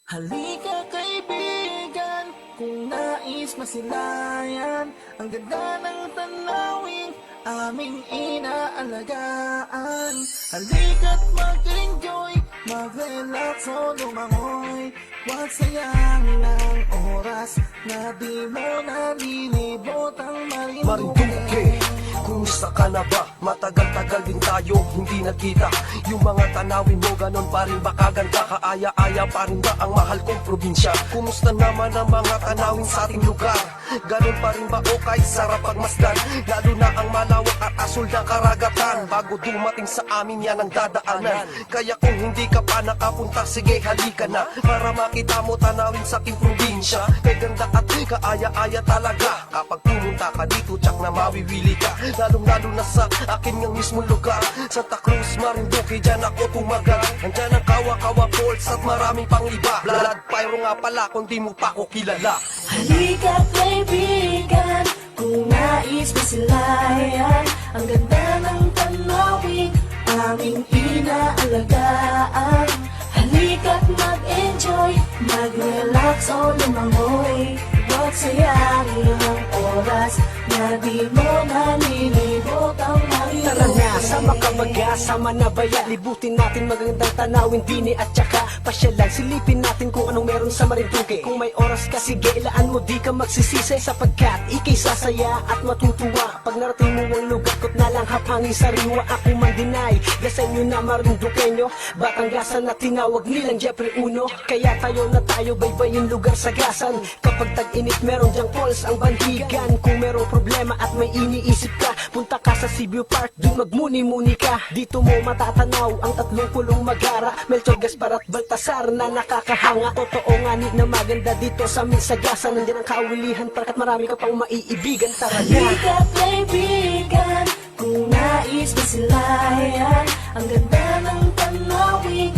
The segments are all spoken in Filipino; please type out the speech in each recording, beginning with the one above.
Halika kaibigan, kung nais masilayan ang ganda ng tanawing aming inaalagaan. Halika't mag-enjoy, mag-relax o lumangoy. Huwag sayangin ang oras na di mo nalilibot ang Marinduque, kumusta ka na ba? Matagal-tagal din tayo hindi nagkita. Yung mga tanawin mo ganon pa rin ba kaganda? Kaaya-aya pa rin ba ang mahal kong probinsya? Kumusta naman ang mga tanawin sa ating lugar? Ganon pa rin ba o kahit sarap pagmasdan? Lalo na ang malawak at asul na karagatan. Bago dumating sa amin yan ang dadaanan. Kaya kung hindi ka pa nakapunta, sige halika na para makita mo tanawin sa aking probinsya. May ganda at kaaya-aya talaga. Kapag pumunta ka dito, tsak na mawiwili ka. Lalong-lalo na sa akin ng mismong lugar, Santa Cruz, Marinduque, dyan ako tumagal. Nandyan ang Kawa-Kawa Falls at maraming pang iba. Blood Pyro nga pala kung di mo pa ko kilala. Halika kaibigan, kung nais masilayan ang ganda ng tanawin aming inaalagaan. Halika't mag-enjoy, mag-relax o lumangoy. Huwag sayangin ang oras na di mo nalilibot ang Marinduque. Tara na, sama ka mag-asama na baya. Libutin natin magandang tanawin, bini at tsaka pasyalan. Silipin natin kung anong meron sa Marinduque. Kung may oras ka, sige, ilaan mo, di ka magsisisi. Sapagkat ikay sasaya at matutuwa pag narating mo ang lugar ko't nalang hapangin sariwa. Ako man dinay, gasay nyo na Marinduqueño. Batanggasan na tinawag nilang Jeffrey Uno. Kaya tayo baybayin lugar sa gasan. Kapag tag-init meron dyang falls ang Banhigan. Kung merong problema at may iniisip ka, punta ka sa Cebu Park, dun magmuni-muni ka. Dito mo matatanaw ang tatlong pulong Magara, Melchor, Gaspar at Baltasar na nakakahanga. Totoo nga ni na maganda dito sa Misagasan. Nandiyan ang kaulihan parakat marami ka pang maiibigan. Tara na! Halika kaibigan, kung nais masilayan ang ganda ng tanawin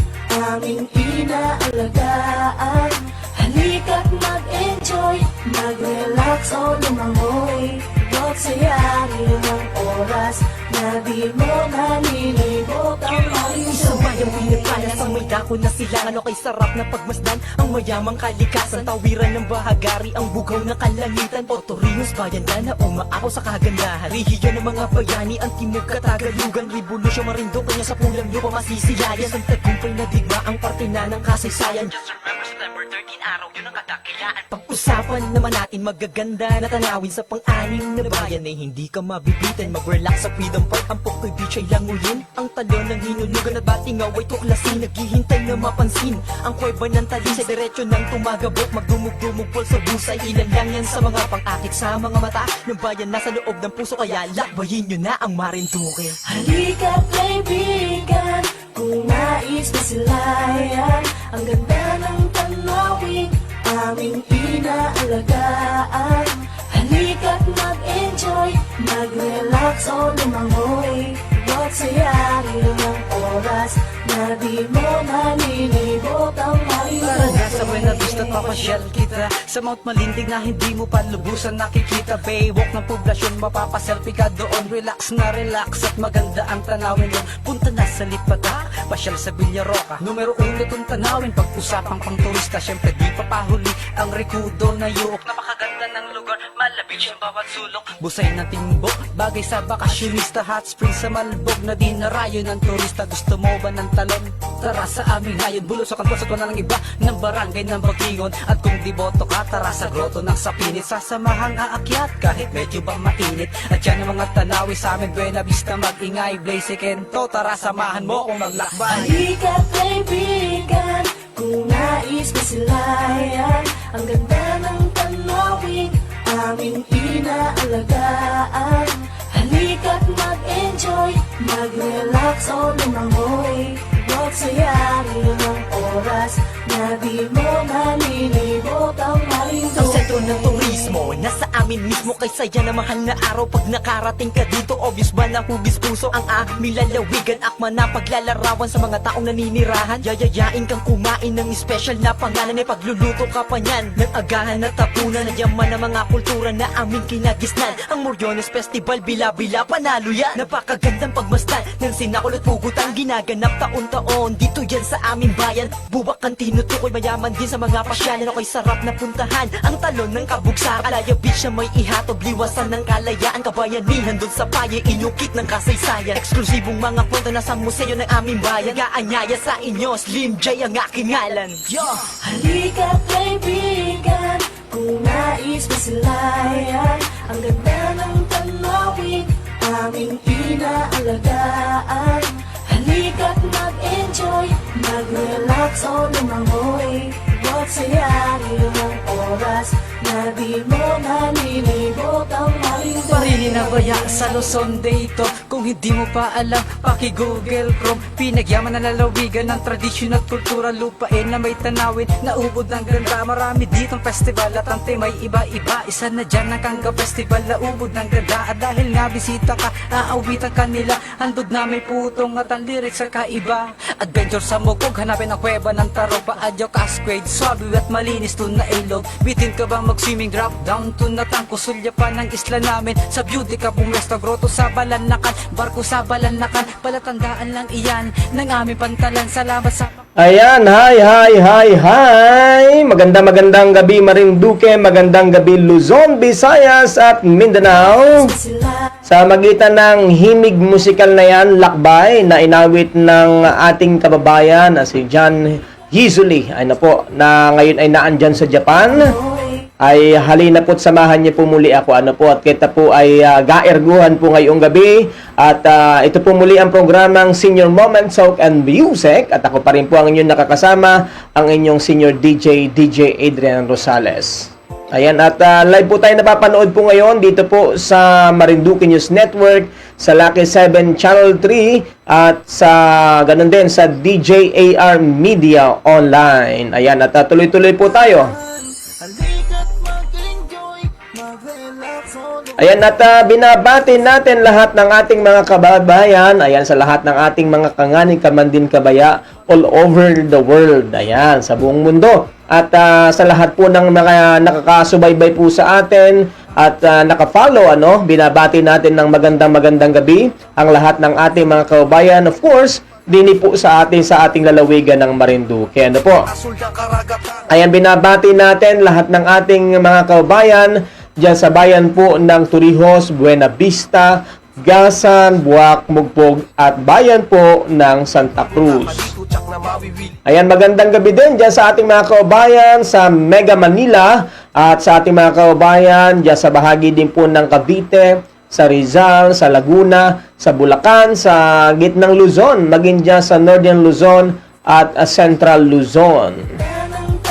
aming inaalagaan. Halika't mag-enjoy, mag-relax o lumangoy. Huwag sayangin ang oras na di mo nalilibot ang Isang Marinduque. bayang pinagpala sa may dako na silangan. Okay, sarap na pagmasdan ang mayamang kalikasan. Tawiran ng bahagari, ang bugaw na kalangitan. Otorinos, bayan na umaako sa kagandahan. Rihiyan ng mga bayani, ang timog katagalugan. Revolusyon Marinduque niya sa pulang nyo pamasisilayan. Ang tagumpay na digma, ang parte na ng kasaysayan. Just remember, September 13 araw, yun ang kadakilaan. Pag-usapan naman natin magaganda na tanawin sa pang-anim na bayan ay hindi ka mabibitin. Mag-relax sa Freedom Park, ang Pokoy Beach ay languyin. Ang talon ng hinulugan at batingaw ay tuklasin. Naghihintay na mapansin ang kuweba ng tali sa diretso ng tumagabok. Magdumog-dumog pol sa busay, ilan lang yan sa mga pang-akit sa mga mata ng bayan nasa loob ng puso. Kaya lakbayin nyo na ang Marinduque. Halika kaibigan, kung nais masilayan ang ganda ng tanawin aming inaalagaan. Halika't mag-enjoy, mag-relax o lumangoy. Huwag sayangin ang oras na di mo nalilibot ang Tara na sa Marinduque. Buena Vista, papasyal kita sa Mount Malindig na hindi mo pa lubusan nakikita. Baywalk ng poblasyon, mapapaselfie ka doon. Relax na relax at maganda ang tanawin doon. Punta na sa Lipata, pasyal sa Villaroca. Numero 1 itong tanawin, pag-usapang pang turista. Syempre di pa pahuli ang Recodo na yuok. Napakaganda ng lugar, malapit siyang bawat sulok. Busay ng timbok, bagay sa bakasyonista. Hot spring sa Malbog na dinarayo ng turista. Gusto mo ba ng talon? Tara sa aming hayon, bulusakan po sa tuwan ng iba ng barangay ng Bagingon. At kung diboto ka, tara sa grotto ng Sapinit. Sasamahang aakyat kahit medyo ba mainit. At yan ang mga tanawi sa amin, Buena Vista, mag-ingay, Blaze Kento. Tara samahan mo kung maglakbay. Halika kaibigan, kung nais masilayan ang ganda ng tanawin aming inaalagaan. Halika't mag-enjoy, mag-relax o lumangoy. Huwag sayangin ang oras na di mo nalilibot ang Ang Marinduque. sentro ng turismo, nasa ang amin mismo. Kay saya na mahal na araw pag nakarating ka dito. Obvious ba na hugis puso ang aming lalawigan? Akma na paglalarawan sa mga taong naninirahan. Yayayain kang kumain ng special na pangalan. May pagluluto ka pa niyan ng agahan at tapunan. Nadyaman ang mga kultura na aming kinagisnan. Ang Moriones Festival, bila-bila panalo yan. Napakagandang pagmasdan ng sinakulot pugutan. Ginaganap taon-taon dito yan sa aming bayan. Bubak ang tinutukoy, mayaman din sa mga pasyalan. Ako'y sarap na puntahan ang talon ng kabugsakan. Alaya Beach na may ihatob, liwasan ng kalayaan. Kabayanihan dun sa paye, inyukit ng kasaysayan. Eksklusibong mga kwento na sa museo ng aming bayan. Gaanyaya sa inyo, Slim J ang aking ngalan. Yo! Halika kaibigan, kung nais masilayan ang ganda ng tanawin, aming inaalagaan. Halika't mag-enjoy, mag-relax o lumangoy. Huwag sayangin ang oras na di mo malilibot ang maling Paninabaya sa Luzon dito. Kung hindi mo pa alam, paki-Google Chrome. Pinagyaman na lalawigan ng tradisyonal kultura. Lupain na may tanawin, naubod ng ganda. Marami ditong festival at ang tema'y iba-iba. Isa na dyan ang Kanga Festival, naubod ng ganda. At dahil nga bisita ka, aawitan kanila. Handog na may putong at ang lyrics sa kaiba. Adventure sa Mugog, hanapin ang kuweba ng Tarog. Paadyo Cascade, swabe at malinis dun na ilog. Bitin ka bang mag-swimming, drop down to natang kusulya pa ng isla namin. Sa beauty ka pumesto, grotto sa Balanakan, barko sa Balanakan. Palatandaan lang iyan ng aming pantalan. Salamat sa... Ayan, hi! Magandang gabi Marinduque, magandang gabi Luzon, Visayas at Mindanao. sila. Sa magitan ng himig musikal na yan, lakbay, na inawit ng ating kababayan na si John Hizuli, ay na po, na ngayon ay naandyan sa Japan. Ay halina po't samahan niyo po muli ako at kita po ay gaerguhan po ngayong gabi at ito po muli ang programang Senior Moments Talk and Music at ako pa rin po ang inyong nakakasama, ang inyong Senior DJ Adrian Rosales. Ayan, at live po tayo napapanood po ngayon dito po sa Marinduque News Network, sa Lucky 7 Channel 3 at sa ganun din sa DJAR Media Online. Ayan, at tuloy-tuloy po tayo. Ayan, at binabati natin lahat ng ating mga kababayan. Ayan, sa lahat ng ating mga kanganing kamandin kabaya all over the world. Ayan, sa buong mundo. At sa lahat po ng mga nakakasubaybay po sa atin at nakafollow, binabati natin ng magandang gabi ang lahat ng ating mga kababayan. Of course, dini po sa ating lalawigan ng Marinduque. Ano po? Ayan, binabati natin lahat ng ating mga kababayan diyan sa bayan po ng Torrijos, Buena Vista, Gasan, Buwak, Mugpog at bayan po ng Santa Cruz. Ayan, magandang gabi din diyan sa ating mga kababayan sa Mega Manila at sa ating mga kababayan diyan sa bahagi din po ng Cavite, sa Rizal, sa Laguna, sa Bulacan, sa gitnang Luzon, maging diyan sa Northern Luzon at Central Luzon.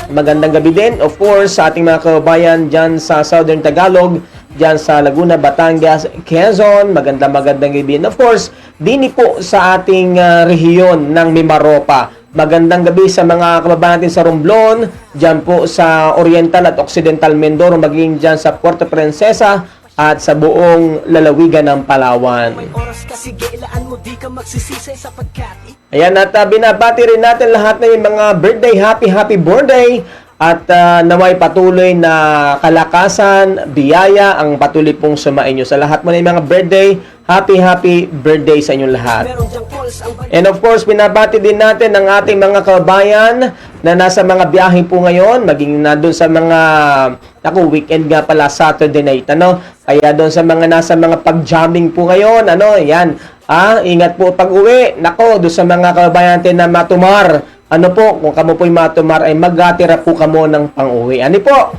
Magandang gabi din, of course, sa ating mga kababayan dyan sa Southern Tagalog, dyan sa Laguna, Batangas, Quezon. Magandang gabi. And of course, dini po sa ating rehiyon ng Mimaropa. Magandang gabi sa mga kababayan natin sa Romblon, dyan po sa Oriental at Occidental Mindoro, maging dyan sa Puerto Princesa at sa buong lalawigan ng Palawan. Ayan, at binabati rin natin lahat ng mga birthday, happy birthday at naway patuloy na kalakasan, biyaya ang patuloy pong sumainyo. Sa lahat mo na yung mga birthday, happy birthday sa inyong lahat. And of course, binabati din natin ang ating mga kababayan na nasa mga biyahe po ngayon, maging na doon sa mga weekend nga pala, Saturday night, Kaya doon sa mga nasa mga pag-jamming po ngayon, yan. Ingat po pag-uwi. Doon sa mga kababayan natin na matumar. Kung kamo po'y matumar, ay magtira po kamo ng pang-uwi. Ano po?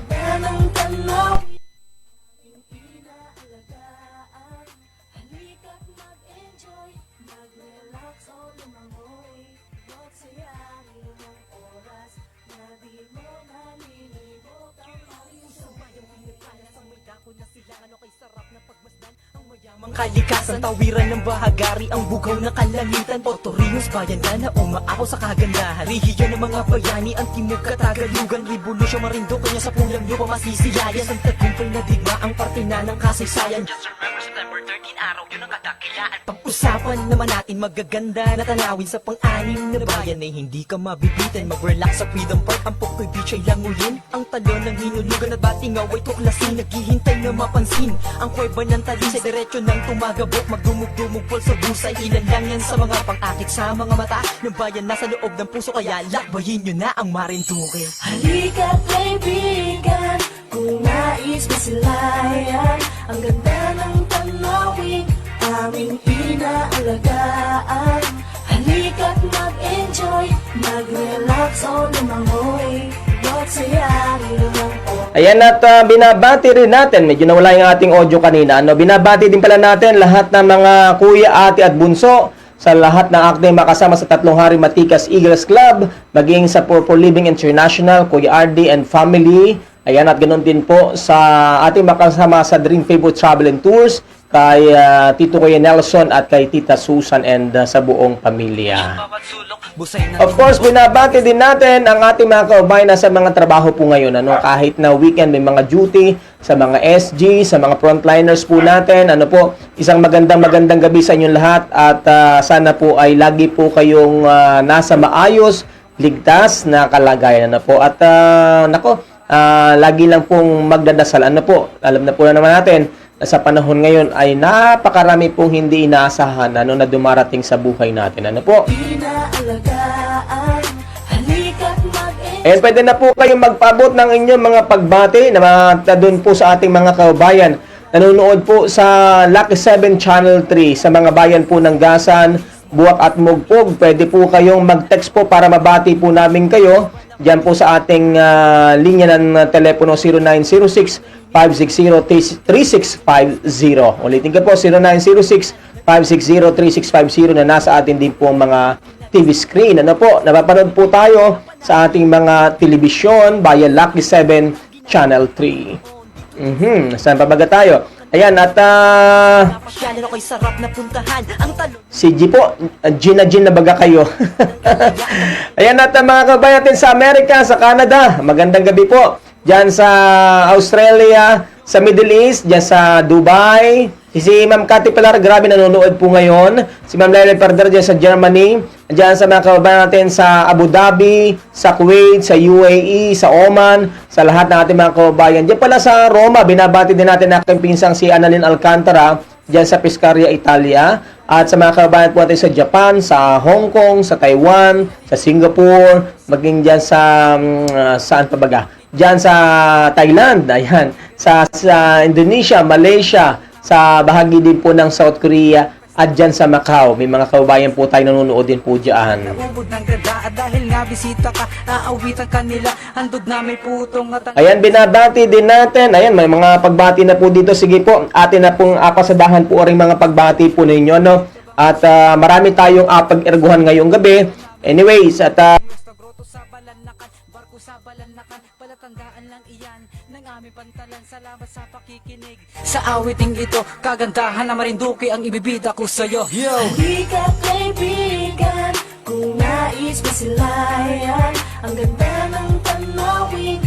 Ang kalikasan, tawiran ng bahagari, ang bugaw ng kalangitan. Puerto Rico's bayan na umaako sa kagandahan. Rehiyon ng mga bayani, ang timog katagalugan. Revolusyon marindo, kanya sa pulang nyo pamasisilayan. Ang tagumpay na digma, ang parte na ng kasaysayan. Just remember September 13, araw yun ang kadakilaan. Pag-usapan naman natin magaganda na tanawin sa pang-anim na bayan ay hindi ka mabibitin. Mag-relax sa Freedom Park, ang Pokoy Beach ay langulin. Ang talon ng hinulugan at batingaw ay tuklasin. Naghihintay na mapansin ang kuweba ng tali sa diretsyo ng tumagabok. Magdumog-dumog pol sa busay, ilan lang yan sa mga pang-akit sa mga mata ng bayan nasa loob ng puso. Kaya lakbayin nyo na ang Marinduque. Halika kaibigan, kung nais masilayan, ang ganda ng tanawin, aming inaalagaan. Halika't mag-enjoy, mag-relax o lumangoy, bawat sayari ng oras. Ayan, at binabati rin natin, medyo nawala yung ating audio kanina, no? Binabati din pala natin lahat ng mga kuya, ate at bunso sa lahat ng acting makasama sa Tatlong Hari Matikas Eagles Club, maging sa Purple Living International, Kuya RD and family. Ayan, at ganoon din po sa ating makasama sa Dream Favorite Travel and Tours, kay Tito Kuya Nelson at kay Tita Susan and sa buong pamilya. Bawat sulok, busay na Of course, binabati din natin ang ating mga kaubayan na sa mga trabaho po ngayon. Ano, kahit na weekend may mga duty, sa mga SG, sa mga frontliners po natin. Ano po, isang magandang gabi sa inyong lahat at sana po ay lagi po kayong nasa maayos, ligtas na kalagayan. Ano po, at lagi lang pong magdadasal. Ano po, alam na po na naman natin sa panahon ngayon ay napakarami pong hindi inaasahan na dumarating sa buhay natin. Ano po? Inaalagaan, halika't mag-enjoy. And pwede na po kayong magpaabot ng inyong mga pagbati na doon po sa ating mga kaubayan. Nanonood po sa Lucky 7 Channel 3 sa mga bayan po ng Gasan, Buwak at Mugpog. Pwede po kayong mag-text po para mabati po namin kayo. Diyan po sa ating linya ng telepono 0906-560-3650. Ulitin ko po, 0906-560-3650 na nasa atin din po mga TV screen. Ano po, napapanood po tayo sa ating mga telebisyon via Lucky 7 Channel 3. Saan pa baga tayo? Ayan, at Napasyalan ako'y sarap na puntahan. Ang talon si G po, Gina na baga kayo. Ayan, at mga kabayan natin sa Amerika, sa Canada, magandang gabi po. Diyan sa Australia, sa Middle East, diyan sa Dubai. Si Ma'am Cathy Pilar, grabe nanonood po ngayon. Si Ma'am Lyle Perder diyan sa Germany. Diyan sa mga kababayan natin sa Abu Dhabi, sa Kuwait, sa UAE, sa Oman, sa lahat ng ating mga kababayan. Diyan pala sa Roma, binabati din natin ang aking pinsang si Annalyn Alcantara, diyan sa Pescaria, Italia. At sa mga kababayan po natin sa Japan, sa Hong Kong, sa Taiwan, sa Singapore, maging diyan sa saan pa baga? Diyan sa Thailand, ayan, sa Indonesia, Malaysia, sa bahagi din po ng South Korea at dyan sa Macau. May mga kababayan po tayo nanonood din po dyan. ubod ng ganda at dahil nga bisita ka, aawitan kanila, handog na may putong at ang Ayan, binabati din natin. Ayan, may mga pagbati na po dito. Sige po, atin na pong kasadahan po rin mga pagbati po ninyo. No? At marami tayong pag-erguhan ngayong gabi. Anyways, at groto sa balanakan, barko sa balanakan, palatandaan lang iyan ng aming pantalan. Salamat sa pakikinig. Sa awiting ito, kagandahan na Marinduque ang ibibida ko sa'yo. Halika kaibigan, kung nais masilayan, ang ganda ng tanawin,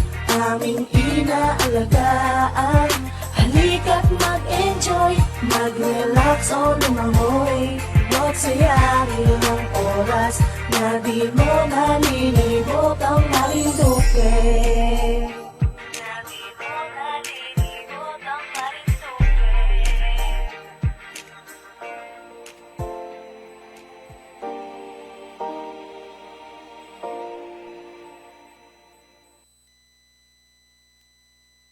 aming inaalagaan. Halika't mag-enjoy, mag-relax o lumangoy, bawat sayari ng oras na di mo nalilibot ang Marinduque.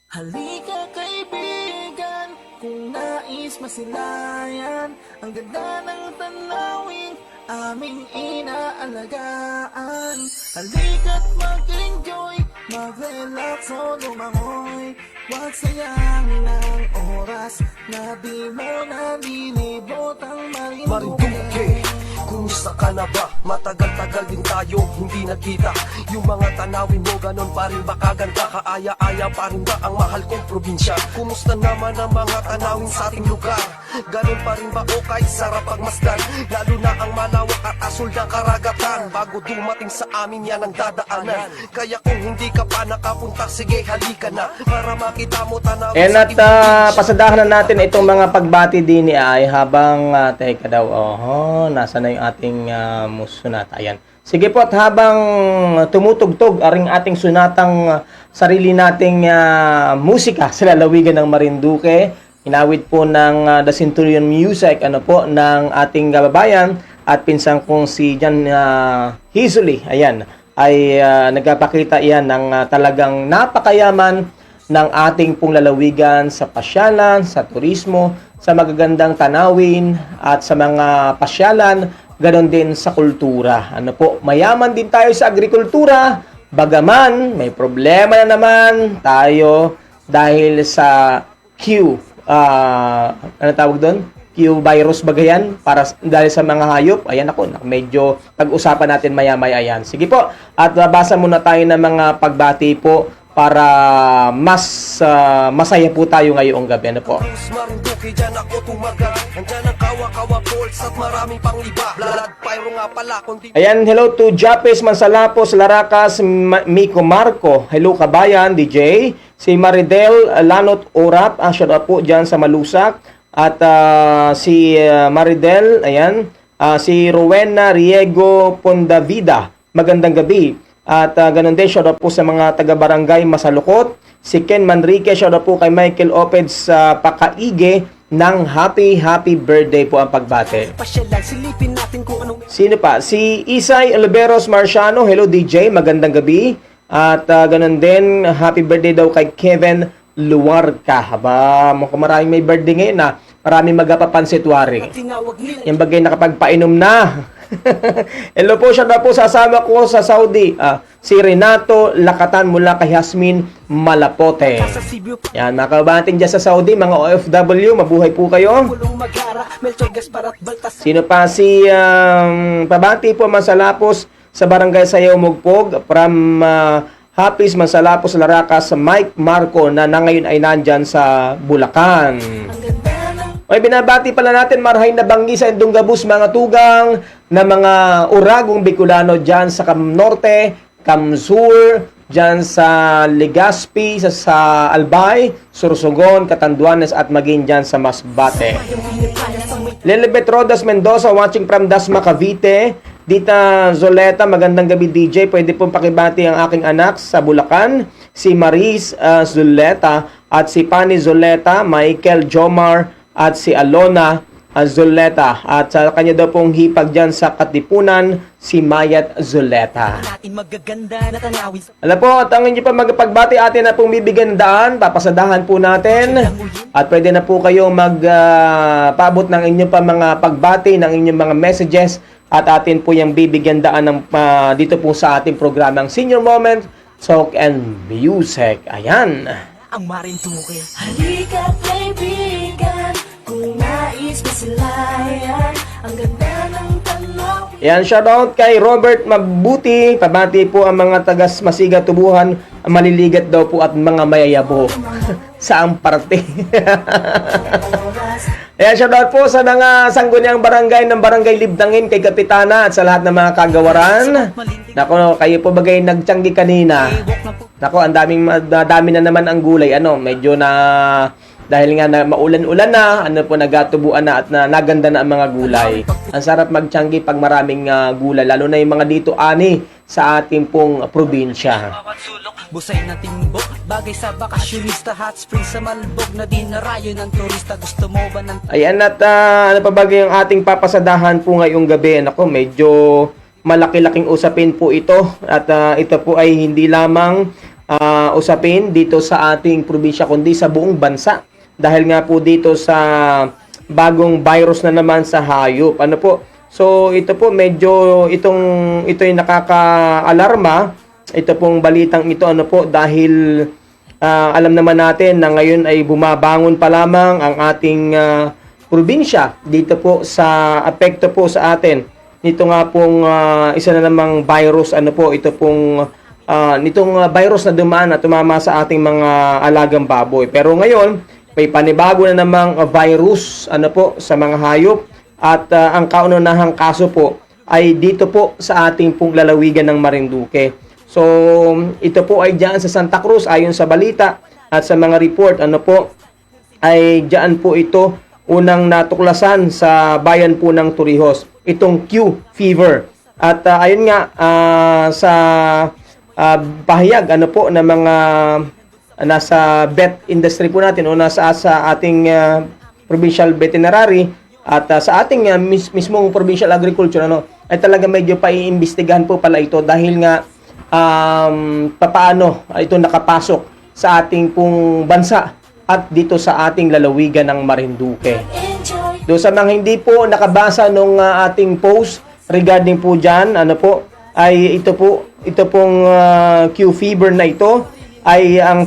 Halika kaibigan, kung nais masilayan, ang ganda ng tanawin, aming inaalagaan. Halika't mag-enjoy, mag-relax o lumangoy, wag sayangin ang oras na di mo nalilibot ang Marinduque, kung Kumusta ka na ba? Matagal-tagal din tayo hindi nagkita. Yung mga tanawin mo ganon pa rin ba kaganda? Kaaya-aya pa rin ba ang mahal kong probinsya? Kumusta naman ang mga tanawin sa ating lugar? Ganon pa rin ba o kahit sarap pagmasdan? Lalo na ang malawak at asul na karagatan. Bago dumating sa amin yan ang dadaanan. Kaya kung hindi ka pa nakapunta, sige halika na para makita mo tanawin And sa at ating probinsya. pasadahan na natin itong mga pagbati din ni ay habang teka daw, nasa na yung ating sunata. Ayan. Sige po, at habang tumutugtog aring ating sunatang sarili nating musika sa lalawigan ng Marinduque, inawit po ng The Centurion Music, ng ating kababayan at pinsang kong si Jan Hizuli. Ayan, ay nagpapakita iyan ng talagang napakayaman ng ating pong lalawigan sa pasyalan, sa turismo, sa magagandang tanawin at sa mga pasyalan, ganon din sa kultura. Mayaman din tayo sa agrikultura, bagaman may problema na naman tayo dahil sa tawag doon? Q virus bagayan dahil sa mga hayop. Ayan medyo pag-usapan natin maya-maya yan. Sige po, at babasa muna tayo ng mga pagbati po para mas masaya po tayo ngayong gabi. Marinduque, dyan ako tumaga. Nandyan ang kawa-kawa Falls at maraming pang iba. Blood pyro nga pala kundi... Ayan, hello to Japes Mansalapos, Laracas, Miko Marco. Hello kabayan, DJ. Si Maridel Lanot Orap, shout out po dyan sa Malusak. At si Maridel, ayan. Si Rowena Riego Pondavida, magandang gabi. At ganun din, shout out po sa mga taga-barangay Masalukot. Si Ken Manrique, shout out po kay Michael Oped sa Pakaige ng happy birthday po ang pagbate. Pasyalan, silipin natin kung anong Sino pa? Si Isay Oliveros Marciano, hello DJ, magandang gabi. At ganun din, happy birthday daw kay Kevin Luarca. Mukhang maraming may birthday ngayon na maraming magapapansitwari. tinawag nila. Yung bagay nakapagpainom na. Hello po, shout out po sa asama ko sa Saudi. Si Renato Lakatan mula kay Hasmin Malapote. Sa Cebu, Yan, mga kababatin dyan sa Saudi, mga OFW, mabuhay po kayo. pulong magara, Melchor Gaspar at Baltas. Sino pa? Si pabati po Mansalapos sa Barangay Sayaw Mugpog from Hapis Mansalapos Laracas, Mike Marco na ngayon ay nandyan sa Bulacan. May binabati pala natin marhay na banggi sa Indungabus, mga tugang na mga uragong Bicolano dyan sa Cam Norte, Cam Sur, dyan sa Legazpi, sa Albay, Sursogon, Catanduanes at maging dyan sa Masbate. Lilibet Rodas Mendoza watching from Dasma, Cavite. Dita Zoleta, magandang gabi DJ. Pwede pong pakibati ang aking anak sa Bulacan, si Maris Zoleta at si Pani Zoleta, Michael Jomar at si Alona Zoleta. At sa kanya daw pong hipag dyan sa Katipunan, si Mayat Zoleta. Natin magaganda na tanawin sa Alam po, at ang inyo pa magpagbati, atin na pong bibigyan ng daan, papasadahan po natin. At pwede na po kayo magpaabot ng inyong pa mga pagbati, ng inyong mga messages. At atin po yung bibigyan daan ng, dito po sa ating programang Senior Moment, Talk and Music. Ayan. ang Marinduque. Halika kaibigan, kung nais masilayan, ang ganda ng tanaw. Yan, shoutout kay Robert Mabuti. Pabati po ang mga tagas Masiga Tubuhan, ang maliligat daw po at mga mayayabo. Saang parte? Ayan, shoutout po sa mga sangguniang barangay ng Barangay Libdangin, kay Kapitana at sa lahat ng mga kagawaran. Nako, kayo po bagay nagtiyanggi kanina. Nako, ang dami na naman ang gulay. Medyo na dahil nga na maulan-ulan na, nagatubuan na at naganda na ang mga gulay. Ang sarap magtiyanggi pag maraming gulay, lalo na yung mga dito ani sa ating pong probinsya. Bawat sulok, busay na timbok, bagay sa bakasyonista, hot spring sa Malbog na dinarayo ng turista. Gusto mo ba ng... Ayan, at ano pa bagay yung ating papasadahan po ngayong gabi? Nako, medyo malaki-laking usapin po ito. At ito po ay hindi lamang usapin dito sa ating probinsya, kundi sa buong bansa. Dahil nga po dito sa bagong virus na naman sa hayop. Ano po? So, ito po medyo ito ay nakaka-alarma. Ito pong balitang ito dahil alam naman natin na ngayon ay bumabangon pa lamang ang ating probinsya dito po sa apekto po sa atin nito nga pong isa na namang virus, ano po, ito pong nitong virus na dumaan at tumama sa ating mga alagang baboy. Pero ngayon, may panibago na namang virus, ano po, sa mga hayop, at ang kauna-unahang kaso po ay dito po sa ating pong lalawigan ng Marinduque. So, ito po ay diyan sa Santa Cruz ayon sa balita at sa mga report, ano po, ay diyan po ito unang natuklasan sa bayan po ng Torrijos, itong Q fever. At ayun nga, sa pahayag ano po ng mga nasa vet industry po natin o nasa sa ating provincial veterinary at sa ating mismong provincial agriculture, ano, ay talaga medyo paiimbestigahan po pala ito dahil nga papaano ito nakapasok sa ating pong bansa at dito sa ating lalawigan ng Marinduque. Enjoy. Do sa mga hindi po nakabasa nung ating post regarding po diyan, ano po, ay ito pong Q fever na ito ay ang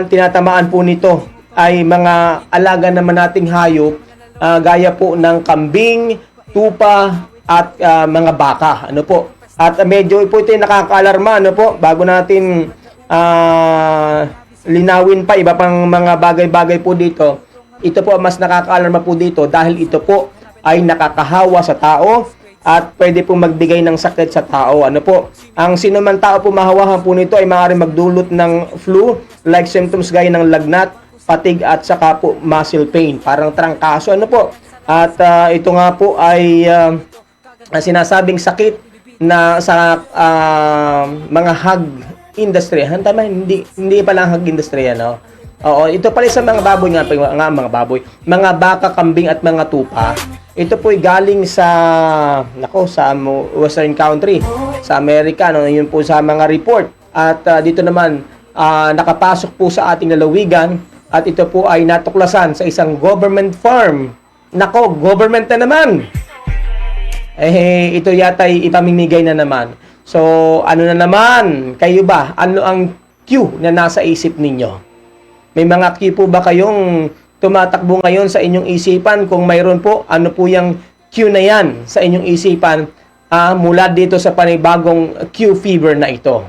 tinatamaan po nito ay mga alaga naman nating hayop, gaya po ng kambing, tupa at mga baka, ano po. At medyo po ito nakakaalarma, ano po, bago natin linawin pa iba pang mga bagay-bagay po dito. Ito po mas nakakaalarma po dito dahil ito po ay nakakahawa sa tao at pwede po magbigay ng sakit sa tao. Ano po? Ang sinuman tao po mahawahan po nito ay maaaring magdulot ng flu-like symptoms gaya ng lagnat, fatigue at saka po muscle pain. Parang trangkaso. Ano po? At ito nga po ay sinasabing sakit na sa mga hog industry. Tama, hindi pala hog industry, ano? Oo, ito pala sa mga baboy mga baboy, mga baka, kambing at mga tupa. Ito po ay galing sa sa western country, sa Amerika, no? Yun po sa mga report. At dito naman nakapasok po sa ating lalawigan at ito po ay natuklasan sa isang government farm. Nako, government na naman. Ito yata ay ipamimigay na naman. So, ano na naman? Kayo ba? Ano ang Q na nasa isip ninyo? May mga Q po ba kayong tumatakbo ngayon sa inyong isipan? Kung mayroon po, ano po yung Q na yan sa inyong isipan mula dito sa panibagong Q fever na ito?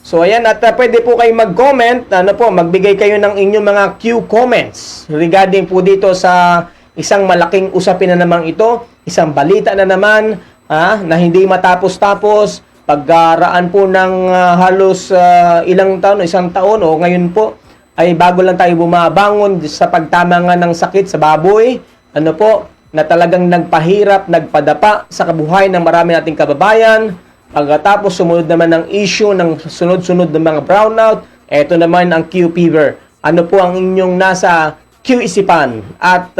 So, ayan, at pwede po kayo mag-comment, magbigay kayo ng inyong mga Q comments regarding po dito sa isang malaking usapin na naman ito, isang balita na naman na hindi matapos-tapos, pagkaraan po ng halos ilang taon, isang taon o ngayon po ay bago lang tayo bumabangon sa pagtama nga ng sakit sa baboy, na talagang nagpahirap, nagpadapa sa kabuhayan ng marami nating kababayan. Pagkatapos sumunod naman ng issue ng sunod-sunod ng mga brownout, eto naman ang Q fever. Ano po ang inyong nasa Q isipan? At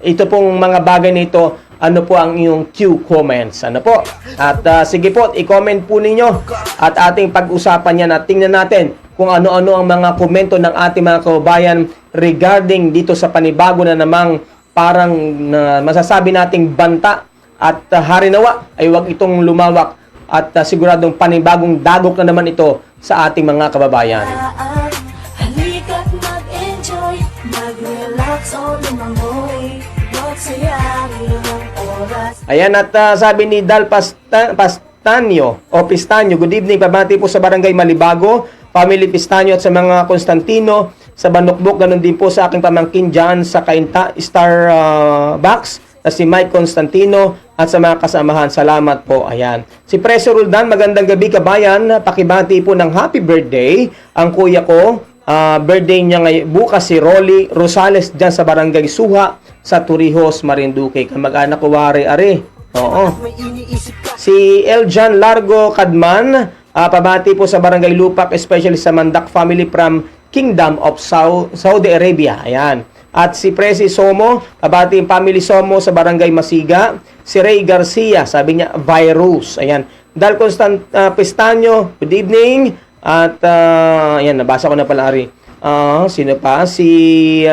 ito pong mga bagay nito, ano po ang inyong Q comments? Ano po? At sige po, i-comment po ninyo at ating pag-usapan yan at tingnan natin kung ano-ano ang mga komento ng ating mga kababayan regarding dito sa panibago na namang parang masasabi nating banta at harinawa ay wag itong lumawak at siguradong panibagong dagok na naman ito sa ating mga kababayan. Halika't mag-enjoy, mag-relax o lumangoy. Huwag sayangin ang oras. Ayan, at sabi ni Dal Pastanyo o Pistanyo, good evening, pabati po sa Barangay Malibago, Family Pistanyo at sa mga Constantino, sa Banukbok, ganun din po sa aking pamangkin dyan sa Kainta Starbucks, na si Mike Constantino at sa mga kasamahan. Salamat po. Ayan. Si Preso Roldan, magandang gabi kabayan. Pakibati po ng happy birthday ang kuya ko. Birthday niya ngayon bukas, si Rolly Rosales dyan sa Barangay Suha sa Torrijos, Marinduque. Kamag-anak ko are. Oo. Si Eljan Largo Kadman, pabati po sa Barangay Lupak, especially sa Mandak family from Kingdom of Saudi Arabia. Ayan. At si Presi Somo, kabati yung family Somo sa Barangay Masiga. Si Ray Garcia, sabi niya, virus. Ayan. Dal Pistanyo, good evening. At, ayan, nabasa ko na pala, Ari. Sino pa? Si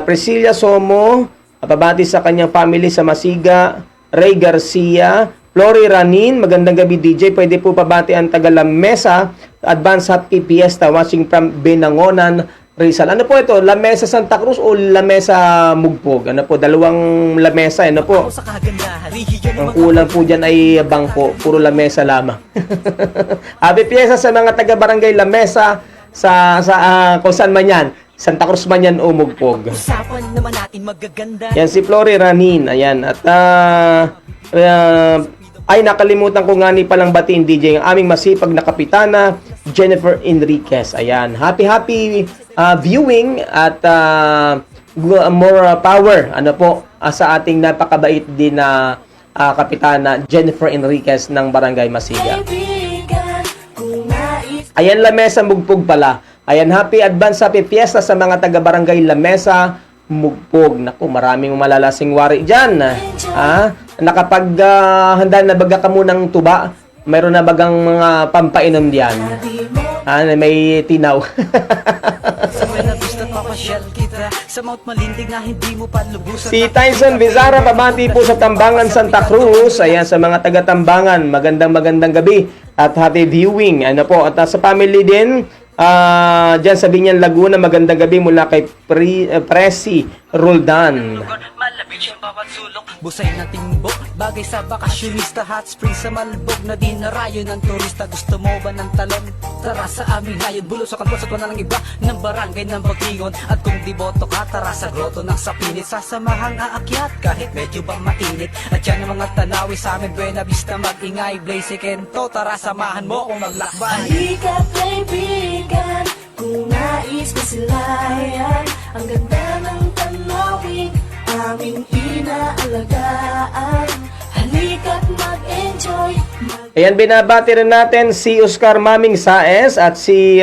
Priscilla Somo, pabati sa kanyang family sa Masiga. Ray Garcia, Flory Ranin, magandang gabi DJ. Pwede po pabati ang taga Lamesa. Advance Happy Fiesta watching from Benangonan, Rizal. Ano po ito? Lamesa Santa Cruz o Lamesa Mugpog? Ano po? Dalawang lamesa, ano po? Ako sa kagandahan, rehiyon ng Ang mga kulang po dyan ay bangko. Puro lamesa lamang. Happy Fiesta sa mga taga-barangay Lamesa kung saan man yan. Santa Cruz man yan o Mugpog. usapan naman natin magaganda. Yan si Flory Ranin. Ayan. At ay nakalimutan ko nga ni palang batiin DJ ang aming masipag na kapitana Jennifer Enriquez. Ayan. Happy viewing at more power ano po sa ating napakabait din na kapitana Jennifer Enriquez ng Barangay Masiga. Kaibigan, kung nais Ayan, Lamesa Mugpog pala. Ayan, happy fiesta sa mga taga-barangay Lamesa Mugpog. Naku, maraming malalasing wari dyan. Handa na baga ka munang tuba? Mayroon na bagang mga pampainom diyan. di mo May tinaw. Sa Buena Vista papasyal kita sa Mount Malindig na hindi mo pa lubusan. Si Tyson Vizara, pabati po sa Tambangan, Santa Cruz. Ayan, sa mga taga-Tambangan, magandang gabi at happy viewing. Ano po, at sa family din, dyan sa Binyan, Laguna, magandang gabi mula kay Presi Roldan. Malapit siyang bawat sulok, busay ng timbok, bagay sa bakasyonista, hot spring sa Malbog na dinarayo ng turista. Gusto mo ba ng talon? Tara sa amin ngayon, bulo sa kampos at wala ng iba ng barangay ng Bagingon. At kung diboto ka, tara sa grotto ng Sapinit, sasamahang aakyat kahit medyo ba mainit. At yan ang mga tanawi sa amin, Buena Vista, mag-ingay, Blaze Kento, tara samahan mo kung maglakbay. halika kaibigan, kung nais masilayan ang ganda ng tanawin, aming inaalagaan. Halika't mag-enjoy, Ayan, binabati rin natin si Oscar Maming Saez at si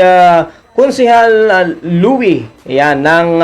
Konsehal Louie. Ayan, ng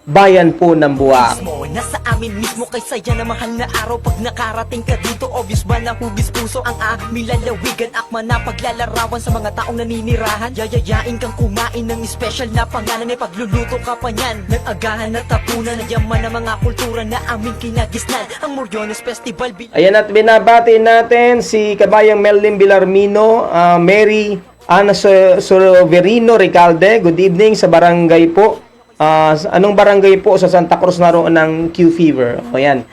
Bayan po ng Buwak. Mismo, nasa amin mismo kay saya na mahal na araw. Pag nakarating ka dito, obvious ba na hugis puso ang aming lalawigan? Akma na paglalarawan sa mga taong naninirahan. Yayayain kang kumain ng special na pangalan, ay pagluluto ka pa niyan ng agahan at tapunan na yaman ng mga kultura na aming kinagisnan. Ang Moriones Festival Ayan, at binabati natin si Kabayang Melvin Villarmino, Mary Ana Soverino Recalde. Good evening sa barangay po. Anong barangay po sa Santa Cruz naroon ng Q Fever? O yan.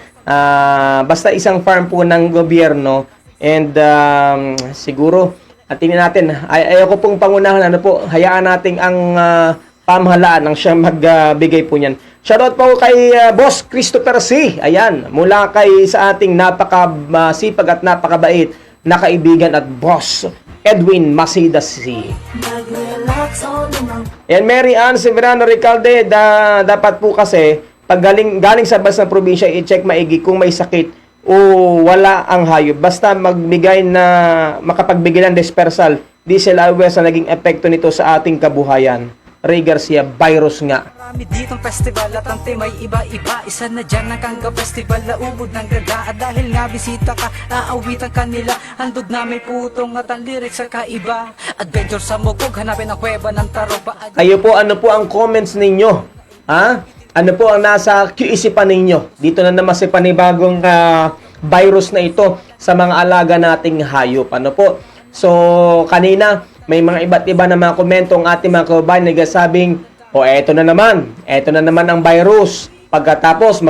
Basta isang farm po ng gobyerno. And siguro, tingnan natin. Ayoko pong pangunahan. Ano po, hayaan natin ang pamahalaan ang siyang magbigay po niyan. Shoutout po kay Boss Christopher C. Ayan, mula kay sa ating napakasipag at napakabait na kaibigan at boss, Edwin Masida C. mag-relax o lumang Yan, Mary Ann Severano Recalde, dapat po kasi pag galing sa bas ng probinsya, i-check maigi kung may sakit o wala ang hayop. Basta makapagbigay ng dispersal, di sila aware sa naging epekto nito sa ating kabuhayan. Ray Garcia, virus nga. Marami ditong festival at ang tema'y iba-iba. Isa na dyan ang Kangga Festival na ubod ng ganda. At dahil nga bisita ka, aawitan kanila. Handog na may putong at ang lyrics sa kaiba. Adventure sa Mugpog, hanapin ang kuweba ng Taropa. Kayo po, ano po ang comments ninyo? Ha? Ano po ang nasa isipan ninyo? Dito na naman sa panibagong virus na ito sa mga alaga nating hayop. Ano po? So, kanina, may mga iba't iba na mga komento ang ating mga kababayan na nagsasabing, eto na naman ang virus. Pagkatapos,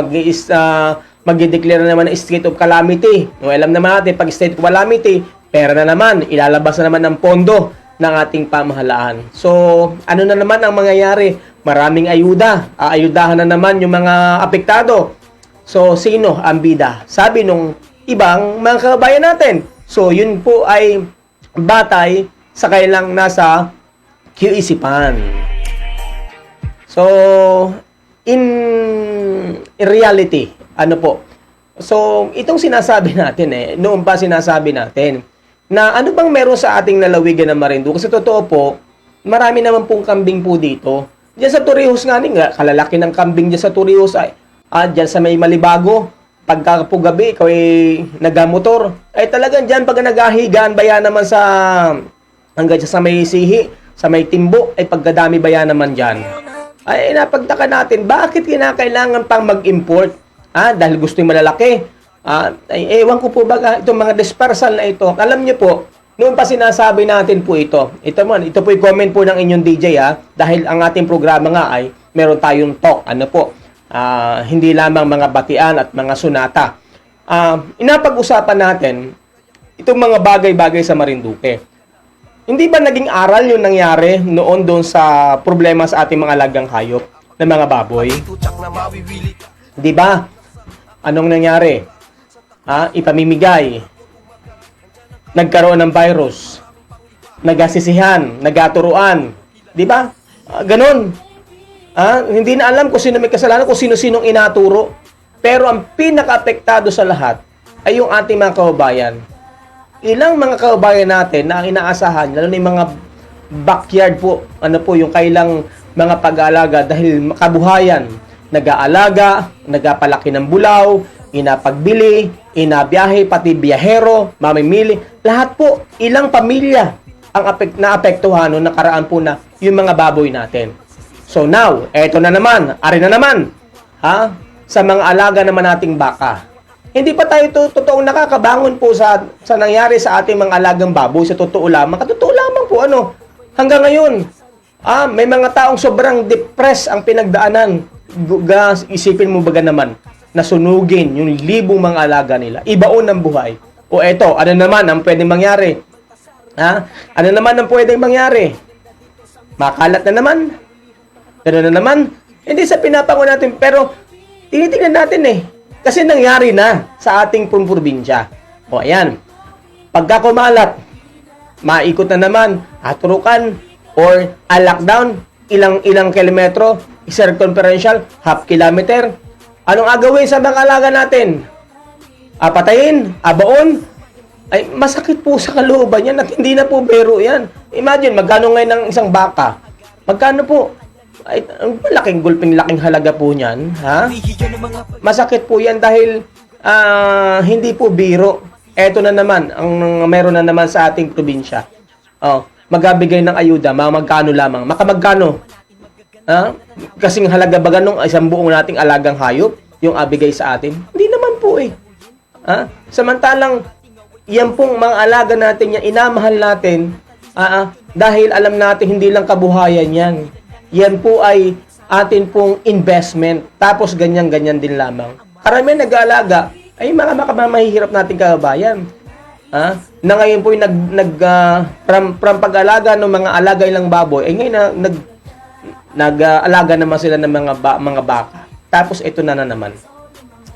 mag-declare na naman ng state of calamity. Alam naman natin, pag state of calamity, pera na naman, ilalabas na naman ang pondo ng ating pamahalaan. So, ano na naman ang mangyayari? Maraming ayuda. Aayudahan na naman yung mga apektado. So, sino ang bida? Sabi nung ibang mga kababayan natin. So, yun po ay batay sa kailang nasa Q-isipan. So, in reality, ano po? So, itong sinasabi natin noon pa sinasabi natin, na ano bang meron sa ating lalawigan ng Marinduque? Kasi totoo po, marami naman pong kambing po dito. Diyan sa Torrijos nga kalalaki ng kambing diyan sa Torrijos ay, diyan sa may Malibago, pagka po gabi, ikaw ay nagamotor, ay talagang diyan pag nagahigaan, baya naman sa hanggang sa may sihi, sa may timbo, ay pagkadami baya naman dyan. Ay napagtaka natin, bakit kinakailangan pang mag-import? Dahil gusto yung malalaki. Ay ewan ko po ba itong mga dispersal na ito. Alam niyo po, Noon pa sinasabi natin po ito. Ito po yung comment po ng inyong DJ ha. Dahil ang ating programa nga ay meron tayong talk. Ano po? Hindi lamang mga batian at mga sunata. Inapag-usapan natin itong mga bagay-bagay sa Marinduque. Hindi ba naging aral yung nangyari noon doon sa problema sa ating mga alagang hayop na mga baboy? Tutsak na mawiwili ka. Di ba? Anong nangyari? Ipamimigay. Nagkaroon ng virus. Nagasisihan. Nagaturuan. Di ba? Ganon. Hindi na alam kung sino may kasalanan, kung sino-sinong inaturo. Pero ang pinaka-apektado sa lahat ay yung ating mga kababayan. Ilang mga kababayan natin na ang inaasahan, lalo na yung mga backyard po, yung kailang mga pag-aalaga dahil makabuhayan, nag-aalaga, nagapalaki ng bulaw, inapagbili, inabiyahe, pati biyahero, mamimili, lahat po, ilang pamilya ang naapektuhan nung nakaraan po na yung mga baboy natin. So now, eto na naman, ari na naman, sa mga alaga naman nating baka. Hindi pa tayo totoong nakakabangon po sa nangyari sa ating mga alagang baboy, sa totoo lamang. Katotoo lamang po, hanggang ngayon, may mga taong sobrang depressed ang pinagdaanan. Isipin mo baga naman, nasunugin yung libong mga alaga nila, ibaon ng buhay. O eto, ano naman ang pwedeng mangyari? Ano naman ang pwedeng mangyari? Makalat na naman? Gano'n na naman? Hindi sa pinapango natin, pero tinitingnan natin kasi nangyari na sa ating probinsya. O ayan, pagka kumalat, maikot na naman, aturukan, or lockdown, ilang kilometro, circumferential, half kilometer. Anong agawin sa mga alaga natin? Patayin? Abaon? Ay, masakit po sa kalooban yan at hindi na po biro yan. Imagine, magkano ngayon ng isang baka? Magkano po? Ay, laking gulping, laking halaga po niyan, Masakit po yan dahil hindi po biro. Eto na naman, ang meron na naman sa ating probinsya. Magbibigay ng ayuda, magkano lamang. Makamagkano? Kasing halaga ba ganong isang buong nating alagang hayop yung abigay sa atin? Hindi naman po Samantalang, yan pong mga alaga natin, yan, inamahal natin, dahil alam natin hindi lang kabuhayan yan. Yan po ay atin pong investment. Tapos ganyan-ganyan din lamang. Karamihan nag-aalaga ay mga mahihirap nating kababayan. Na ngayon po yung from pag-alaga ng mga alaga ilang baboy, ay ngayon nag-alaga naman sila ng mga baka. Tapos ito na naman.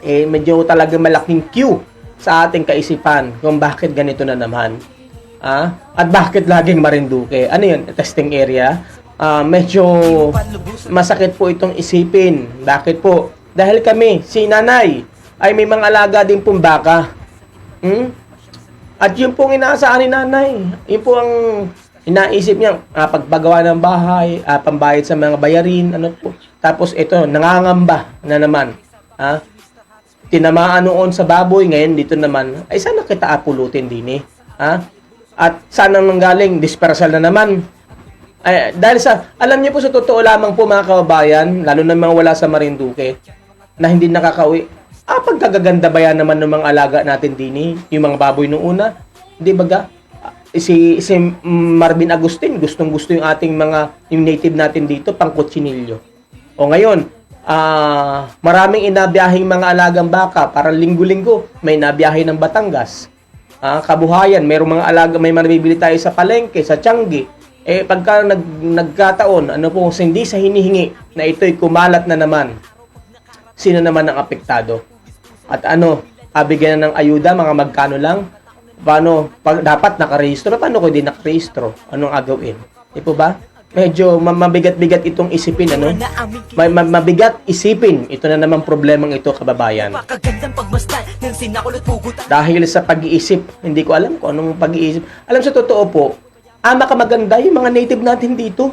Medyo talaga malaking queue sa ating kaisipan kung bakit ganito na naman. At bakit laging Marinduque? Ano yun? Testing area? Medyo masakit po itong isipin. Bakit po? Dahil kami, si nanay, ay may mga alaga din pong baka. At yun pong inaasahan ni nanay. Yun po ang inaisip niya, pagpagawa ng bahay, pambayad sa mga bayarin, po. Tapos ito, nangangamba na naman. Tinamaan noon sa baboy, ngayon dito naman, ay sana kita apulutin din At sana nanggaling, dispersal na naman. Dahil alam niyo po sa totoo lamang po mga kababayan, lalo na mga wala sa Marinduque, na hindi nakakauwi, pagkagaganda ba yan naman ng mga alaga natin din yung mga baboy noong una? Di ba ga? Si Marvin Agustin, gustong-gusto yung ating yung native natin dito, pang kutsinilyo. O ngayon, maraming inabiyahing mga alagang baka, para linggo-linggo, may nabiyahe ng Batangas. Kabuhayan, mayroong mga alaga, may maribili tayo sa palengke, sa Tiangge. Pagka nagkataon, hindi sa hinihingi na ito'y kumalat na naman, sino naman ang apektado? At bigyan na ng ayuda, mga magkano lang? Paano? Dapat nakarehistro? Paano kung hindi nakarehistro? Anong agawin? Di po ba? Medyo mabigat-bigat itong isipin, mabigat isipin. Ito na naman problemang ito, kababayan. Dahil sa pag-iisip, hindi ko alam kung anong pag-iisip. Alam sa totoo po, makamaganda yung mga native natin dito.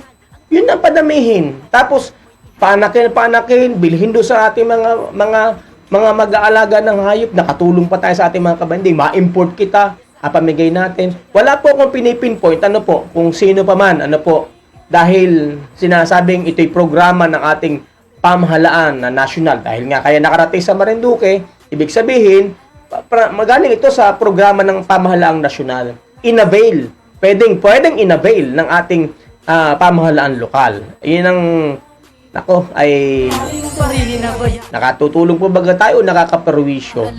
Yun ang padamihin. Tapos, panakin, bilhin doon sa ating mga mag-aalaga ng hayop, nakatulong pa tayo sa ating mga kabanding, ma-import kita, pamigay natin. Wala po akong pinipinpoint, kung sino pa man, dahil sinasabing ito'y programa ng ating pamahalaan na national. Dahil nga kaya nakarating sa Marinduque, ibig sabihin, magaling ito sa programa ng pamahalaang nasyonal. inavail, pwedeng inavail ng ating pamahalaan lokal. Yun ang ay Parilin na ba yan? nakatutulong po ba tayo o nakakaperwisyo?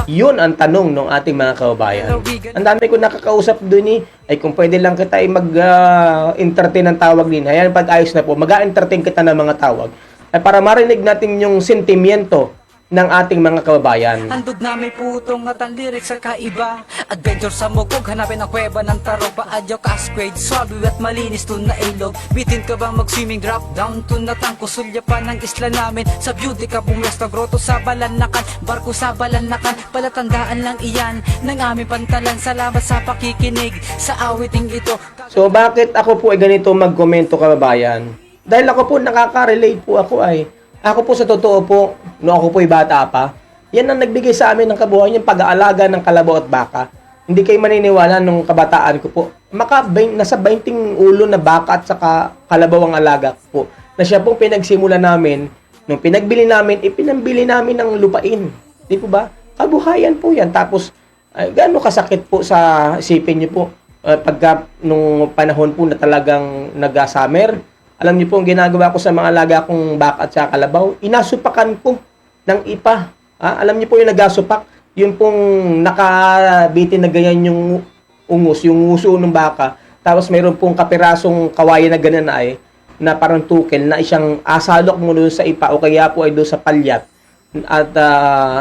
Yun ang tanong ng ating mga kababayan. Ang dami ko nakakausap doon ay kung pwede lang kita ay mag-entertain ng tawag din. Ayan, pag ayos na po, mag-entertain kita ng mga tawag. Ay para marinig natin yung sentimiento ng ating mga kababayan. Handog na may putong at ang lyrics sa kaiba. Adventure sa mugog, hanapin ang kuweba ng taro. Paadyo cascade, swabe at malinis to na ilog. Bitin ka ba mag-swimming, drop down to na tangko. Sulya pa ng isla namin, sa beauty ka bumwesto. Grotto sa balanakan, barko sa balanakan. Palatandaan lang iyan, ng aming pantalan. Salamat sa pakikinig, sa awiting ito. So bakit ako po ay ganito magkomento kababayan? Dahil ako po nakaka-relate po ako ay. Ako po sa totoo po, noong ako po ay bata pa, yan ang nagbigay sa amin ng kabuhayan, yung pag-aalaga ng kalabaw at baka. Hindi kayo maniniwala nung kabataan ko po. Nasa 20 ulo na baka at saka kalabaw ang alaga ko po. Na siya pong pinagsimula namin, nung pinagbili namin, ipinambili namin ng lupain. Di po ba? Kabuhayan po yan. Tapos, gaano kasakit po sa isipin niyo po, pagka nung panahon po na talagang nag-summer, alam niyo po, ang ginagawa ko sa mga alaga kong baka at saka kalabaw, inasupakan ko ng ipa. Alam niyo po yung nagasupak, yung pong nakabitin na ganyan yung ungos, yung nguso ng baka. Tapos mayroon pong kapirasong kawayan na ganyan na parang tukel, na isang asalok mo doon sa ipa o kaya po ay doon sa palyat. At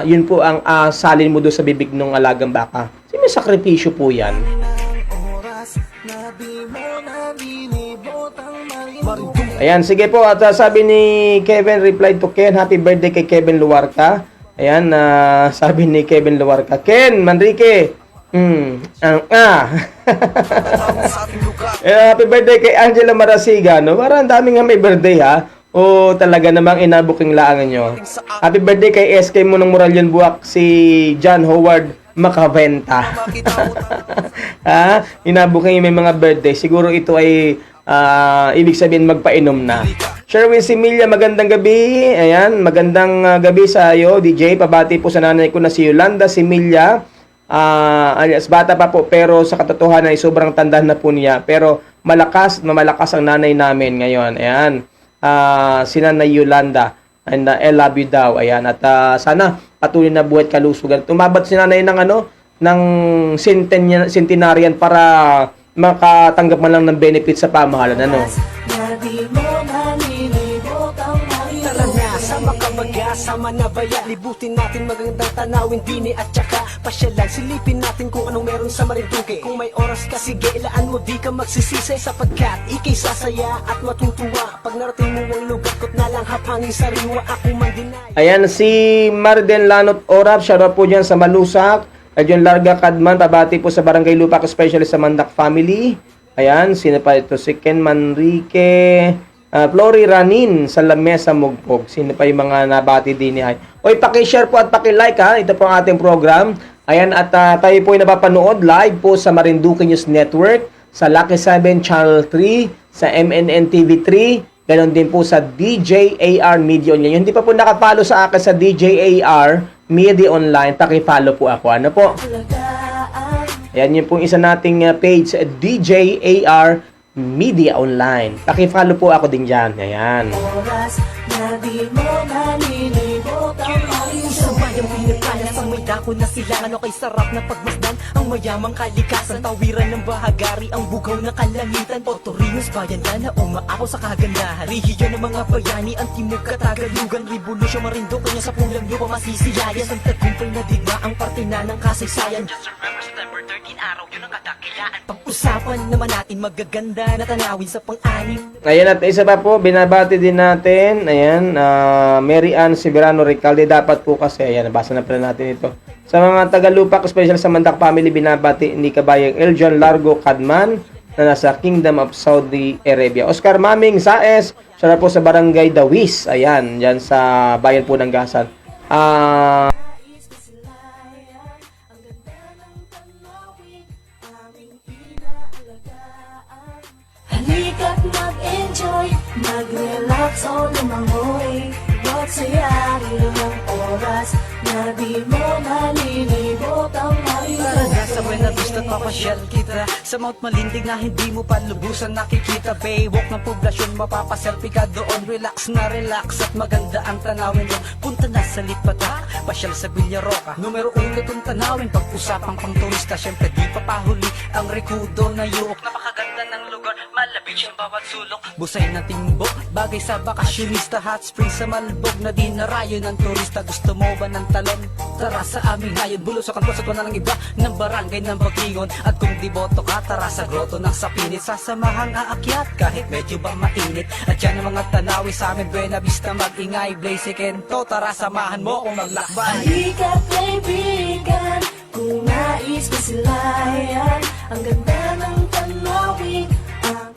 yun po ang salin mo doon sa bibig ng alagang baka. So, may sakripisyo po yan. Ayan, sige po. At sabi ni Kevin, replied to Ken, happy birthday kay Kevin Luarca. Ayan, sabi ni Kevin Luarca, Ken Manrique, happy birthday kay Angela Marasiga, no? Parang dami nga may birthday, ha? O talaga namang inabuking laangan nyo. Happy birthday kay SK mo ng Moralian Buwak, si John Howard Macaventa. Ha? Inabuking may mga birthday. Siguro ito ay ibig sabihin magpainom na. Sherwin Similia, magandang gabi. Ayan, magandang gabi sa iyo, DJ. Pabati po sa nanay ko na si Yolanda Similia. Alias bata pa po, pero sa katotohanan ay sobrang tanda na po niya. Pero malakas ang nanay namin ngayon. Ayan, si Nanay Yolanda. And I love you daw. Ayan, at sana patuloy na buhat kalusugan. Tumabat si nanay ng centenarian para makatanggap man lang ng benefit sa pamahalan, ano? Tara na, sama ka mag-asama na baya. Libutin natin magandang tanawin, dini at tsaka pasyalan. Silipin natin kung anong meron sa Marinduque. Kung may oras ka, sige, ilaan mo, di ka magsisisi. Sapagkat ikay sasaya at matutuwa. Pag narating mo ang lugar ko't na lang hapangin sariwa. Ako man dinay. Ayan, si Marden Lanot Orap, shoutout po dyan sa Malusak. John Larga Kadman, pabati po sa Barangay Lupac, especially sa Mandak family. Ayan, sino pa ito? Si Ken Manrique, Flory Ranin sa Lamesa Mugpog. Sino pa yung mga nabati din ni Hay? Oy, paki-share po at paki-like, ha. Ito po ang ating program. Ayan, at tayo po ay napapanood live po sa Marinduque News Network, sa Lucky 7 Channel 3, sa MNN TV 3, ganon din po sa DJAR Media Online. Yung hindi pa po nakapalo sa akin sa DJAR Media Online, paki-follow po ako. Ano po? Ayan, yun pong isa nating page, DJAR Media Online. Paki-follow po ako din dyan. Ayan. Isang bayang pinagkala sa may dako na silangan. Okay, sarap na pagmasdan ang mayamang kalikasan. Tawiran ng bahagari, ang bugaw na kalangitan. Otorinos, bayan na umaako sa kagandahan. Rehiyon ng mga bayani, ang timog katagalugan. Revolusyon Marinduque niya sa pulang lupa masisilayan. Ang tagumpay na digma, ang parte na ng kasaysayan. Just remember September 13 araw, yun ang kadakilaan. Pag-usapan naman natin magaganda na tanawin sa pang-anim. Ayan, at isa pa po, binabati din natin. Ayan, Mary Ann Severano Recalde. Dapat po kasi, ayan, nabasa na pala natin ito. Sa mga Tagalupak, especially sa Mandak family, binabati ni Kabayang Eljon Largo Kadman na nasa Kingdom of Saudi Arabia. Oscar Maming Saes, siya po sa Barangay Dawis. Ayan, dyan sa bayan po ng Gasan. Halika't mag-enjoy, mag-relax o lumangoy. Bawat saya, ilang oras na di mo malilibot ang Tara na sa Buena Vista at papasyal kita sa Mount Malindig na hindi mo pa lubusan nakikita. Baywalk ng poblasyon, mapapaselfie ka doon. Relax na relax at maganda ang tanawin doon. Punta na sa Lipata, pasyal sa Villaroca. Numero 1 itong tanawin, pag-usapang pang turista. Syempre di pa pahuli ang rekudo na yuok. Napakaganda ng lugar, malapit siyang bawat sulok. Busay ng timbok, bagay sa bakasyonista. Hot spring sa Malbog na dinarayo ng turista. Gusto mo ba ng talon? Tara sa aming hayon, bulusokan po sa ko na ng iba ng barangay ng Bagingon. At kung diboto ka, tara sa grotto ng Sapinit. Sasamahang aakyat kahit medyo ba mainit. At yan ang mga tanawi sa amin, Buena Vista, Mag-ingay, Blaze, Kento. Tara samahan mo kung maglakbay. Halika kaibigan, kung nais masilayan ang ganda ng tanawin.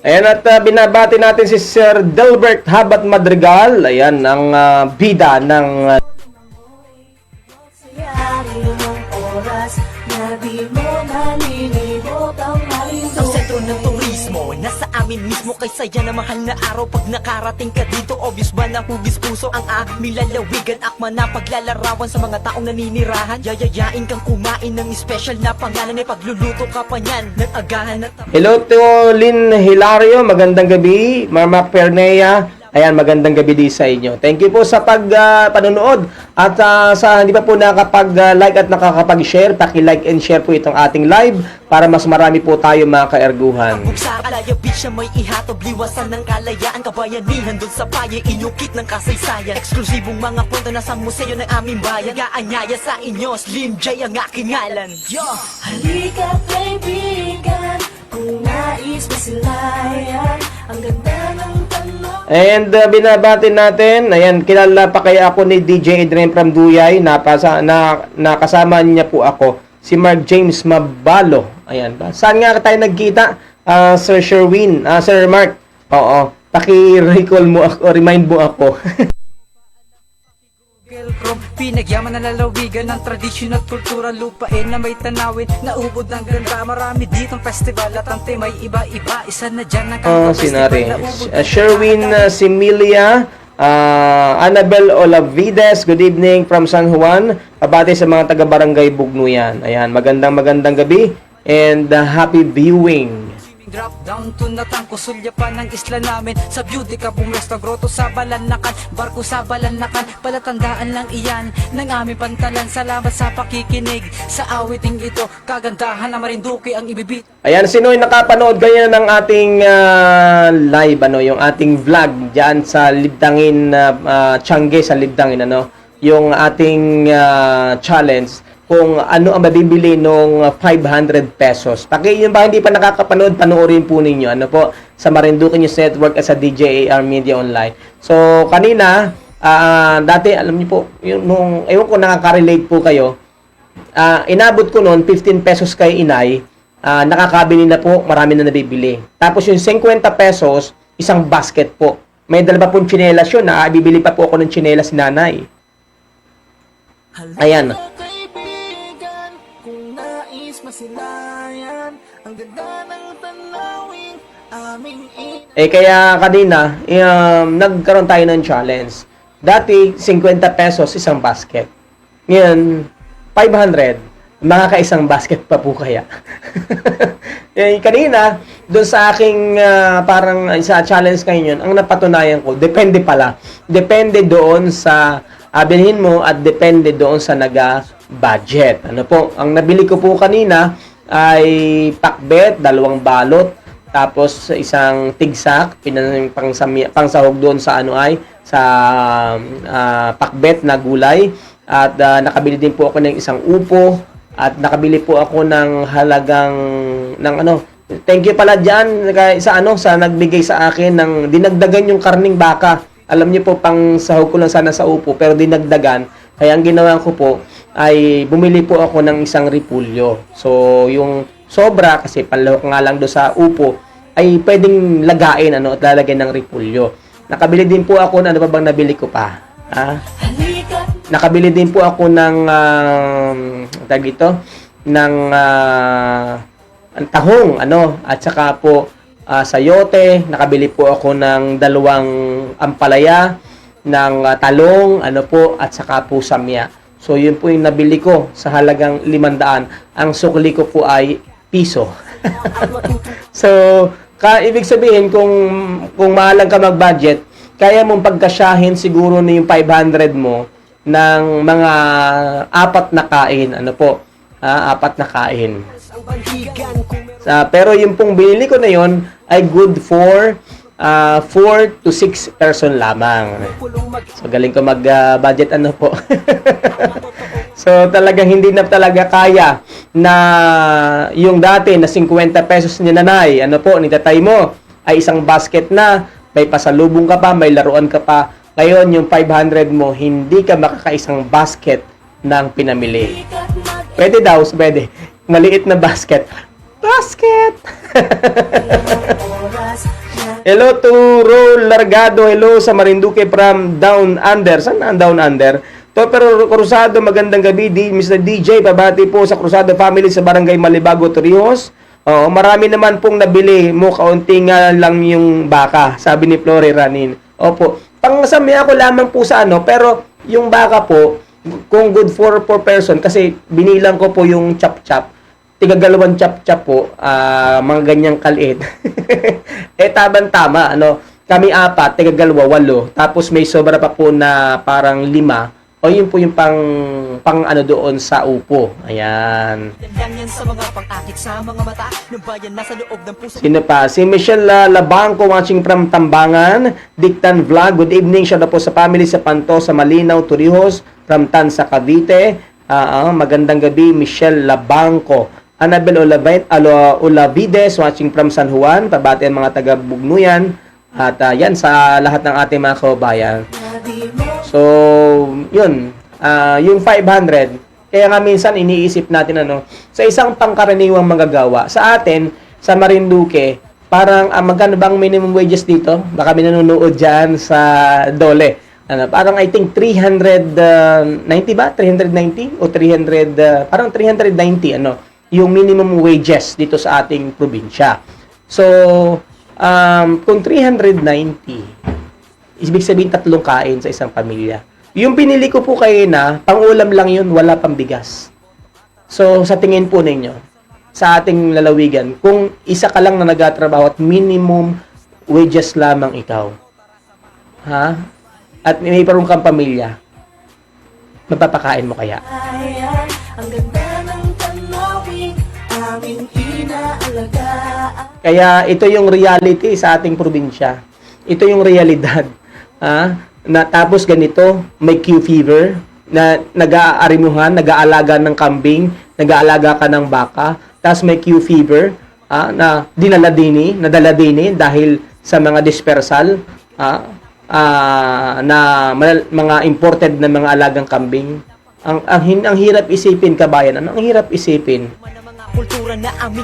Ayan, at binabati natin si Sir Delbert Habat Madrigal. Ayan, ang bida ng Sayari ng oras na di mo nalilibot ang malindol. Ang sentro ng turismo, nasa amin mismo. Kay saya na mahal na araw pag nakarating ka dito. Obvious ba na hugis puso ang aming lalawigan? Akma na paglalarawan sa mga taong naninirahan. Yayayain kang kumain ng special na pangalan. Ay pagluluto ka pa niyan ng agahan at Hello to Lynn Hilario, magandang gabi. Mama Pernea, ayan, magandang gabi din sa inyo. Thank you po sa panonood. At sa hindi pa po nakakapag-like at nakakapag-share, paki-like and share po itong ating live para mas marami po tayo mga kaerguhan. Sa Alaya Beach na may ihatob, liwasan ng kalayaan. Kabayanihan doon sa paye, inyukit ng kasaysayan. Eksklusibong mga kwento na sa museo ng aming bayan. Kaanyaya sa inyo, Slim J ang aking ngalan. Yo! Halika kaibigan, kung nais masilayan ang ganda ng tanawin. And binabati natin, ayan, kilala pa kaya ako ni DJ Adrian from Duyay, nakasama niya po ako, si Mark James Mabalo. Ayan, saan nga tayo nagkita? Sir Sherwin, Sir Mark, oo, paki-recall mo ako, remind mo ako. Chrome, pinagyaman na lalawigan ng tradisyon at kultura. Lupain na may tanawin, naubod ng ganda. Marami ditong festival at ang temay iba-iba. Isa na dyan ang Sinari. Sherwin Similia, Annabel Olavides, good evening from San Juan. Pabati sa mga taga-barangay Bugnuyan. Ayan, magandang gabi and happy viewing. Drop down to Natangko, sulyapan ng isla namin. Sa beauty ka pumwesto, grotto sa Balanakan, barko sa Balanakan. Palatandaan lang iyan ng aming pantalan. Salamat sa pakikinig sa awiting ito. Kagandahan na Marinduque ang ibibit. Ayan, sino yung nakapanood ganyan ng ating live, yung ating vlog dyan sa Libdangin, Tiangge sa Libdangin, yung ating challenge kung ano ang mabibili nung 500 pesos. Yun ba hindi pa nakakapanood, panoorin po ninyo. Sa Marinduque News Network at sa DJAR Media Online. So, kanina, dati, alam niyo po, ewan ko nakaka-relate po kayo, inabot ko noon 15 pesos kay inay, nakakabili na po, marami na nabibili. Tapos yung 50 pesos, isang basket po. May dalawa pong tsinelas yun, bibili pa po ako ng tsinelas si nanay. Ayan. Kung nais masilayan ang ganda ng tanawin aming Kaya kanina, nagkaroon tayo ng challenge. Dati, 50 pesos isang basket. Ngayon, 500, makakaisang basket pa po kaya. Kanina, doon sa aking parang sa challenge kayo yun, ang napatunayan ko, depende pala. Depende doon sa bilhin mo at depende doon sa budget. Ang nabili ko po kanina ay pakbet, 2 balot, tapos isang tigsak, pangsahog doon sa pakbet na gulay. At nakabili din po ako ng isang upo at nakabili po ako ng halagang thank you pala diyan sa nagbigay sa akin ng dinagdagan yung karning baka. Alam niyo po, pang sahog ko lang sana sa upo pero dinagdagan. Kaya ang ginawa ko po ay bumili po ako ng isang repulyo. So, yung sobra, kasi panlahok nga lang do sa upo, ay pwedeng lagain at lalagyan ng repulyo. Nakabili din po ako ano pa bang nabili ko pa? Nakabili din po ako ng ang tahong at saka po sayote. Nakabili po ako ng 2 ampalaya ng talong, at saka po samya. So, yun po yung nabili ko sa halagang 500. Ang sukli ko po ay piso. So, ibig sabihin, kung mahalang ka mag-budget, kaya mong pagkasyahin siguro na yung 500 mo ng mga 4 na kain. Ano po? 4 na kain. Pero yung pong binili ko na yon ay good for 4 to 6 person lamang. So, galing ko mag-budget ano po. So, talagang hindi na talaga kaya na yung dati na 50 pesos ni nanay, ano po, ni tatay mo, ay isang basket na, may pasalubong ka pa, may laruan ka pa. Ngayon, yung 500 mo, hindi ka makakaisang basket ng pinamili. Pwede daw, pwede. Maliit na basket. Basket! Hello to Ro Largado. Hello sa Marinduque from Down Under. Saan ang Down Under? To pero Cruzado, magandang gabi. Mr. DJ, pabati po sa Cruzado family sa Barangay Malibago, Torrijos. Oo, marami naman pong nabili mo, kaunti nga lang yung baka, sabi ni Flore Ranin. Opo, pangsami ako lamang po sa ano, pero yung baka po, kung good for 4 person, kasi binilang ko po yung chop-chop, tigagalawang chop-chop po, mga ganyang kaliit. Tama, ano, kami 4, tigagalawa, 8, tapos may sobra pa po na parang 5, o yun po yung pang ano doon sa upo. Ayan. Sino pa? Si Michelle Labangco watching from Tambangan. Diktan Vlog. Good evening. Shout out po sa family sa Panto, sa Malinaw, Torrijos, from Tan sa Cavite. Magandang gabi, Michelle Labangco. Annabel Olavides watching from San Juan. Pabati ang mga taga Bugnuyan. At yan sa lahat ng ating mga kababayan. So, yun, yung 500, kaya nga minsan iniisip natin ano, sa isang pangkaraniwang manggagawa, sa atin, sa Marinduque, parang magkano bang minimum wages dito? Baka may nanonood dyan sa Dole. Ano, parang I think 390 ba? 390 o 300, parang 390 ano, yung minimum wages dito sa ating probinsya. So, kung 390, ibig sabihin 3 kain sa isang pamilya. Yung pinili ko po kayo na, pang-ulam lang yun, wala pang bigas. So, sa tingin po ninyo, sa ating lalawigan, kung isa ka lang na nagatrabaho at minimum wages lamang ikaw, at may parang kang pamilya, mapapakain mo kaya? Ang ganda ng tanawin, aming inaalagaan. Kaya ito yung reality sa ating probinsya. Ito yung realidad. Na tapos ganito, may Q fever, na nag-aarimuhan, nag-aalaga ng kambing, nag-aalaga ka ng baka, tapos may Q fever, na nadala dini dahil sa mga dispersal, na mga imported na mga alagang kambing. Ang hirap isipin, kabayan. Ang hirap isipin.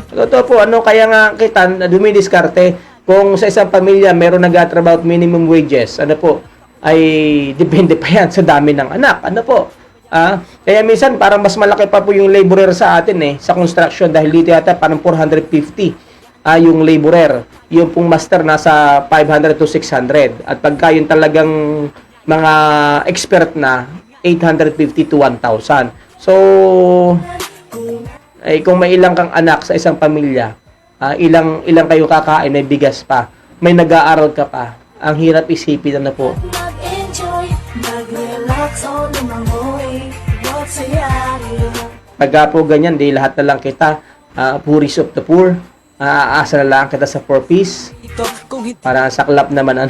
Totoo po, kaya nga kita, dumidiskarte, kung sa isang pamilya meron nagatrabaho at minimum wages, ay depende pa yan sa dami ng anak. Kaya minsan parang mas malaki pa po yung laborer sa atin sa construction, dahil dito yata parang 450 yung laborer. Yung pong master nasa 500 to 600. At pagka yung talagang mga expert na, 850 to 1,000. So, kung may ilang kang anak sa isang pamilya, ilang kayo kakain, may bigas pa, may nag-aaral ka pa, ang hirap isipin na po. Mag-enjoy, mag-relax, o lumangoy, bawat sayari. Pagka po ganyan, di lahat na lang kita, puris of the poor, aasa na lang kita sa 4-piece, para saklap naman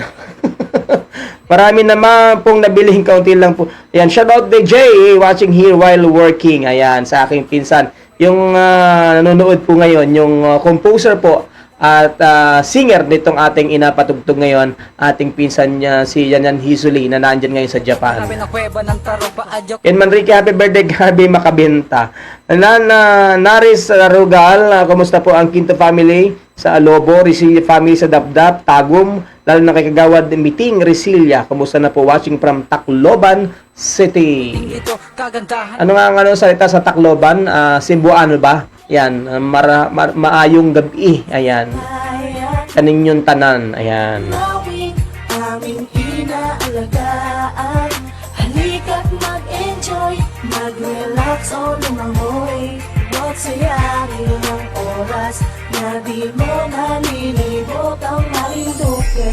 Marami naman pong nabiling, kaunti lang po. Ayan, shout out DJ, watching here while working. Ayan, sa aking pinsan. Yung nanonood po ngayon, yung composer po at singer nitong ating inapatugtog ngayon, ating pinsan niya, si Yanan Hizuli, na nandyan ngayon sa Japan. Yan Manrique, happy birthday, Gabi Makabenta. Naris Rugal, kumusta po ang Quinto family sa Alobo, Resilia family sa Dapdap, Tagum, lalo na kay Kagawad Meeting, Resilia, kumusta na po, watching from Tacloban City. Ano nga ang salita sa Tacloban? Cebuano ba? Yan, maayong gabi. Ayan. Kaninyong tanan. Ayan. Aming inaalagaan. Halika't mag-enjoy, mag-relax o lumangoy. sayangin ang oras na di mo nalilibot ang Marinduque.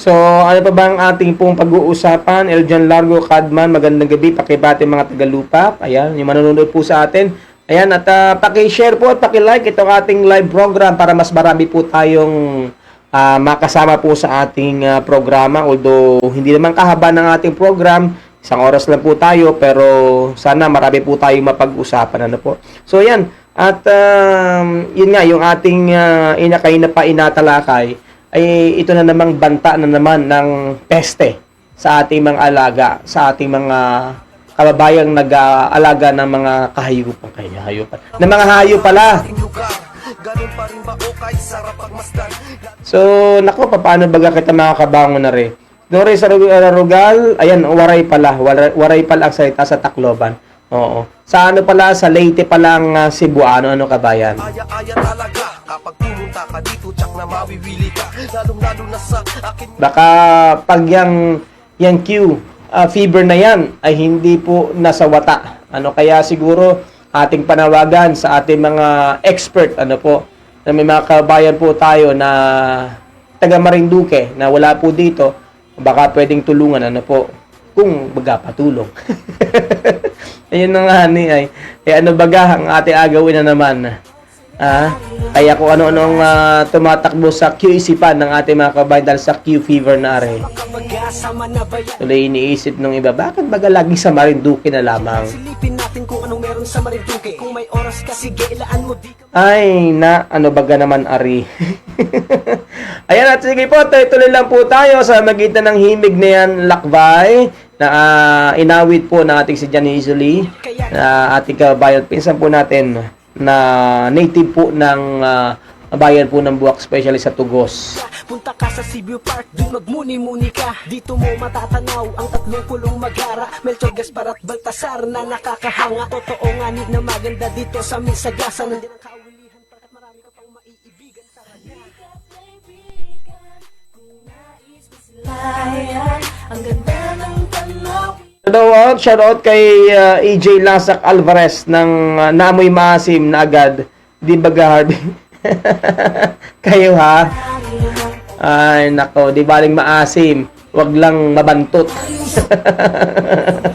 So, ano pa ba ang ating pong pag-uusapan? Eljan Largo, Kadman, magandang gabi, pakibati mga Tagalupa. Ayan, yung manonood po sa atin. Ayan, at paki-share po at paki-like itong ating live program para mas marami po tayong makasama po sa ating programa. Although, hindi naman kahaba ng ating program, isang oras lang po tayo, pero sana marami po tayong mapag-usapan. Ano po? So, ayan. At yun nga, yung ating inatalakay, ay ito na namang banta na naman ng peste sa ating mga alaga, sa ating mga kababayang nag-aalaga ng mga kahayupan. Ng mga hayop pala. Ganun pa rin ba o kahit sarap pagmasdan? So, nako, paano baga kita mga kabangon na rin? Nore sa Rugal, ayan, waray pala. Waray pala ang salita sa Tacloban. Oo. Sa ano pala, sa Leyte palang Cebuano, ano kabayan? Aya-aya talaga kapag pumunta ka dito, tsak na mawiwili ka. Lalong-lalo na sa akin. Baka pag yung Q fever na yan ay hindi po nasa wata. Ano kaya siguro ating panawagan sa ating mga expert, ano po, na may mga kabayan po tayo na taga Marinduque na wala po dito, baka pwedeng tulungan, ano po, kung baga patulong. Ayun na nga ni ay. Ano baga ang ating agawin na naman. Kaya kung ano-anong tumatakbo sa Q isipan ng ating mga kabayan dahil sa Q fever na are. Tuloy iniisip ng iba, bakit baga lagi sa Marinduque na lamang? Silipin natin kung anong meron sa Marinduque. Kung may oras ka, sige, ilaan mo di ka. Ay, ano baga naman ari. Ayan, at sige po, tuloy lang po tayo sa magitan ng himig na yan, lakbay, na inawit po na ating si Janice Lee, na ating kabayan, pinsan po natin, na native po ng bayan po ng Buwak, especially sa Tugos. Punta ka sa Cebu Park, dun magmuni-muni ka. Dito mo matatanaw ang tatlong pulong magara, Melchor, Gaspar at Baltasar na nakakahanga. Totoo nga na maganda dito sa Misagasa. Nandyan ang kaulihan pagkat marami ka pang maiibigan. Layan, ang ganda ng tanaw. Shoutout kay EJ Lasak Alvarez ng Naamoy Maasim na agad. Di baga Harvey? Kayo ha? Ay nako, di baling maasim, wag lang mabantot.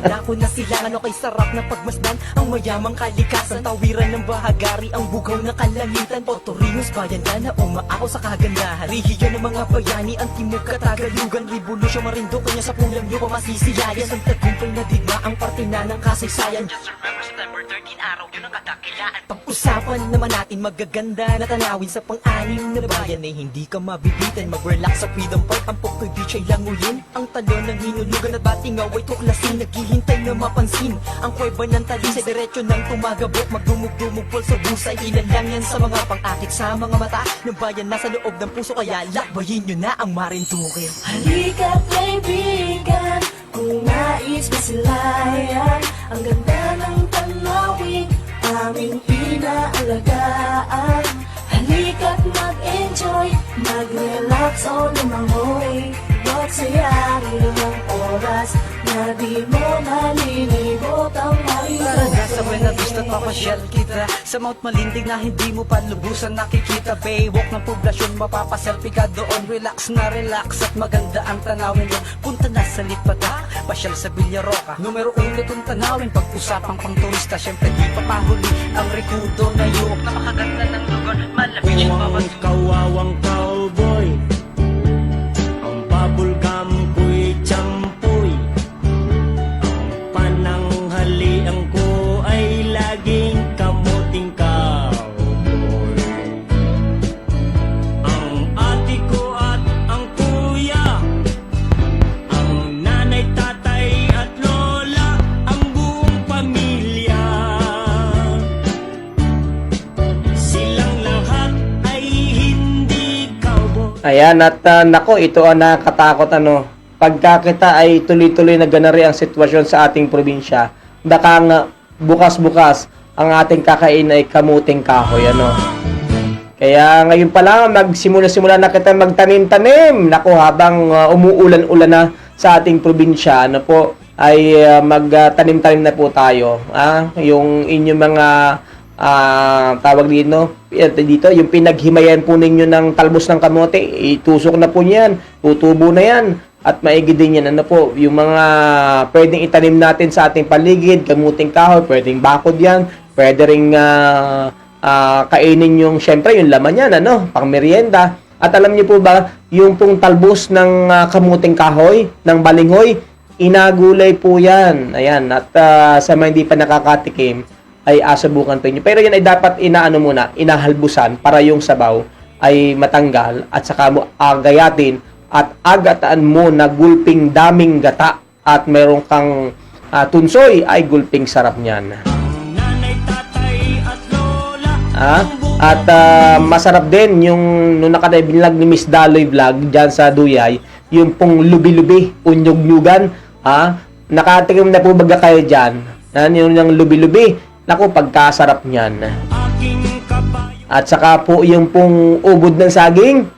Dako na sila, ano kay sarap na pagmasdan ang mayamang kalikasan, tawiran ng bahagari, ang bugaw na kalangitan, Potorinos bayan na umaako sa kagandahan, rehiyon ng mga bayani, ang timog katagalugan, revolusyon Marinduque kanya sa pulang lupa masisilayan, ang tagumpay na digma ang parte na ng kasaysayan. Just remember September 13 araw yun ang kadakilaan. Pag-usapan naman natin magaganda na tanawin sa pang-anim na bayan ay hindi ka mabibitan, mag-relax sa Freedom Park, ang Pokoy Beach ay languyin, ang talon ng hinulugan at batingaw ay tuklasin, naghihintay na mapansin ang kuweba ng talisay, diretso ng tumagabot, magdumug-dumugpol sa busay, ilan lang yan sa mga pang-akit sa mga mata ng bayan nasa loob ng puso, kaya lakbayin nyo na ang Marinduque. Halika kaibigan, kung nais masilayan, ang ganda ng tanawin, aming inaalagaan. Halika't mag-enjoy, mag-relax o lumangoy, huwag sayangin ang oras na di mo nalilibot ang Tara sa Buena Marinduque. Vista, papasyal kita sa Mount Malindig na hindi mo pa lubusan nakikita. Baywalk ng poblasyon, mapapaselfie ka doon. Relax na relax at maganda ang tanawin doon. Punta na sa Lipata, pasyal sa Villaroca. Numero 1 itong tanawin, pag-usapang pang turista. Syempre di pa pahuli ang Rekudo na yuwak. Napakaganda ng lugar, malapit yung Ang kawawang cowboy, ang bubble gum ko'y champoy, ang pananghalian ko ay laging kamuting cowboy. Ang ate ko at ang kuya, ang nanay, tatay at lola, ang buong pamilya, silang lahat ay hindi cowboy. Ayan, at nako, ito ang nakakatakot ano. Pagka kita ay tuloy-tuloy na ganari ang sitwasyon sa ating probinsya, baka nga bukas-bukas ang ating kakain ay kamuting kahoy, ano. Kaya ngayon pa lang, magsimula-simula na kita magtanim-tanim. Naku, habang umuulan-ulan na sa ating probinsya, ano po, ay magtanim-tanim na po tayo. Yung inyong mga tawag dito, yung pinaghimayan po ninyo ng talbos ng kamote, itusok na po niyan, tutubo na yan. At maigi din yan, ano po, yung mga pwedeng itanim natin sa ating paligid, kamuting kahoy, pwedeng bakod yan, pwede ring kainin yung, syempre, yung laman yan, pang merienda. At alam niyo po ba, yung pong talbos ng kamuting kahoy, ng balinghoy, inagulay po yan. Ayan, at sa mga hindi pa nakakatikim, ay asubukan po inyo. Pero yan ay dapat inahalbusan para yung sabaw ay matanggal at saka mo agayatin at agataan mo na gulping daming gata at meron kang tunsoy ay gulping sarap niyan. Nanay, tatay at lola. At masarap din yung nung nakadibinlag ni Miss Daloy Vlog dyan sa Duyay, yung pong lubi-lubi, unyog-nyugan. Nakatikim na po baga kayo dyan? Yung lubi-lubi. Naku, pagkasarap niyan. Aking kabayo. At saka po yung pong ubod ng saging.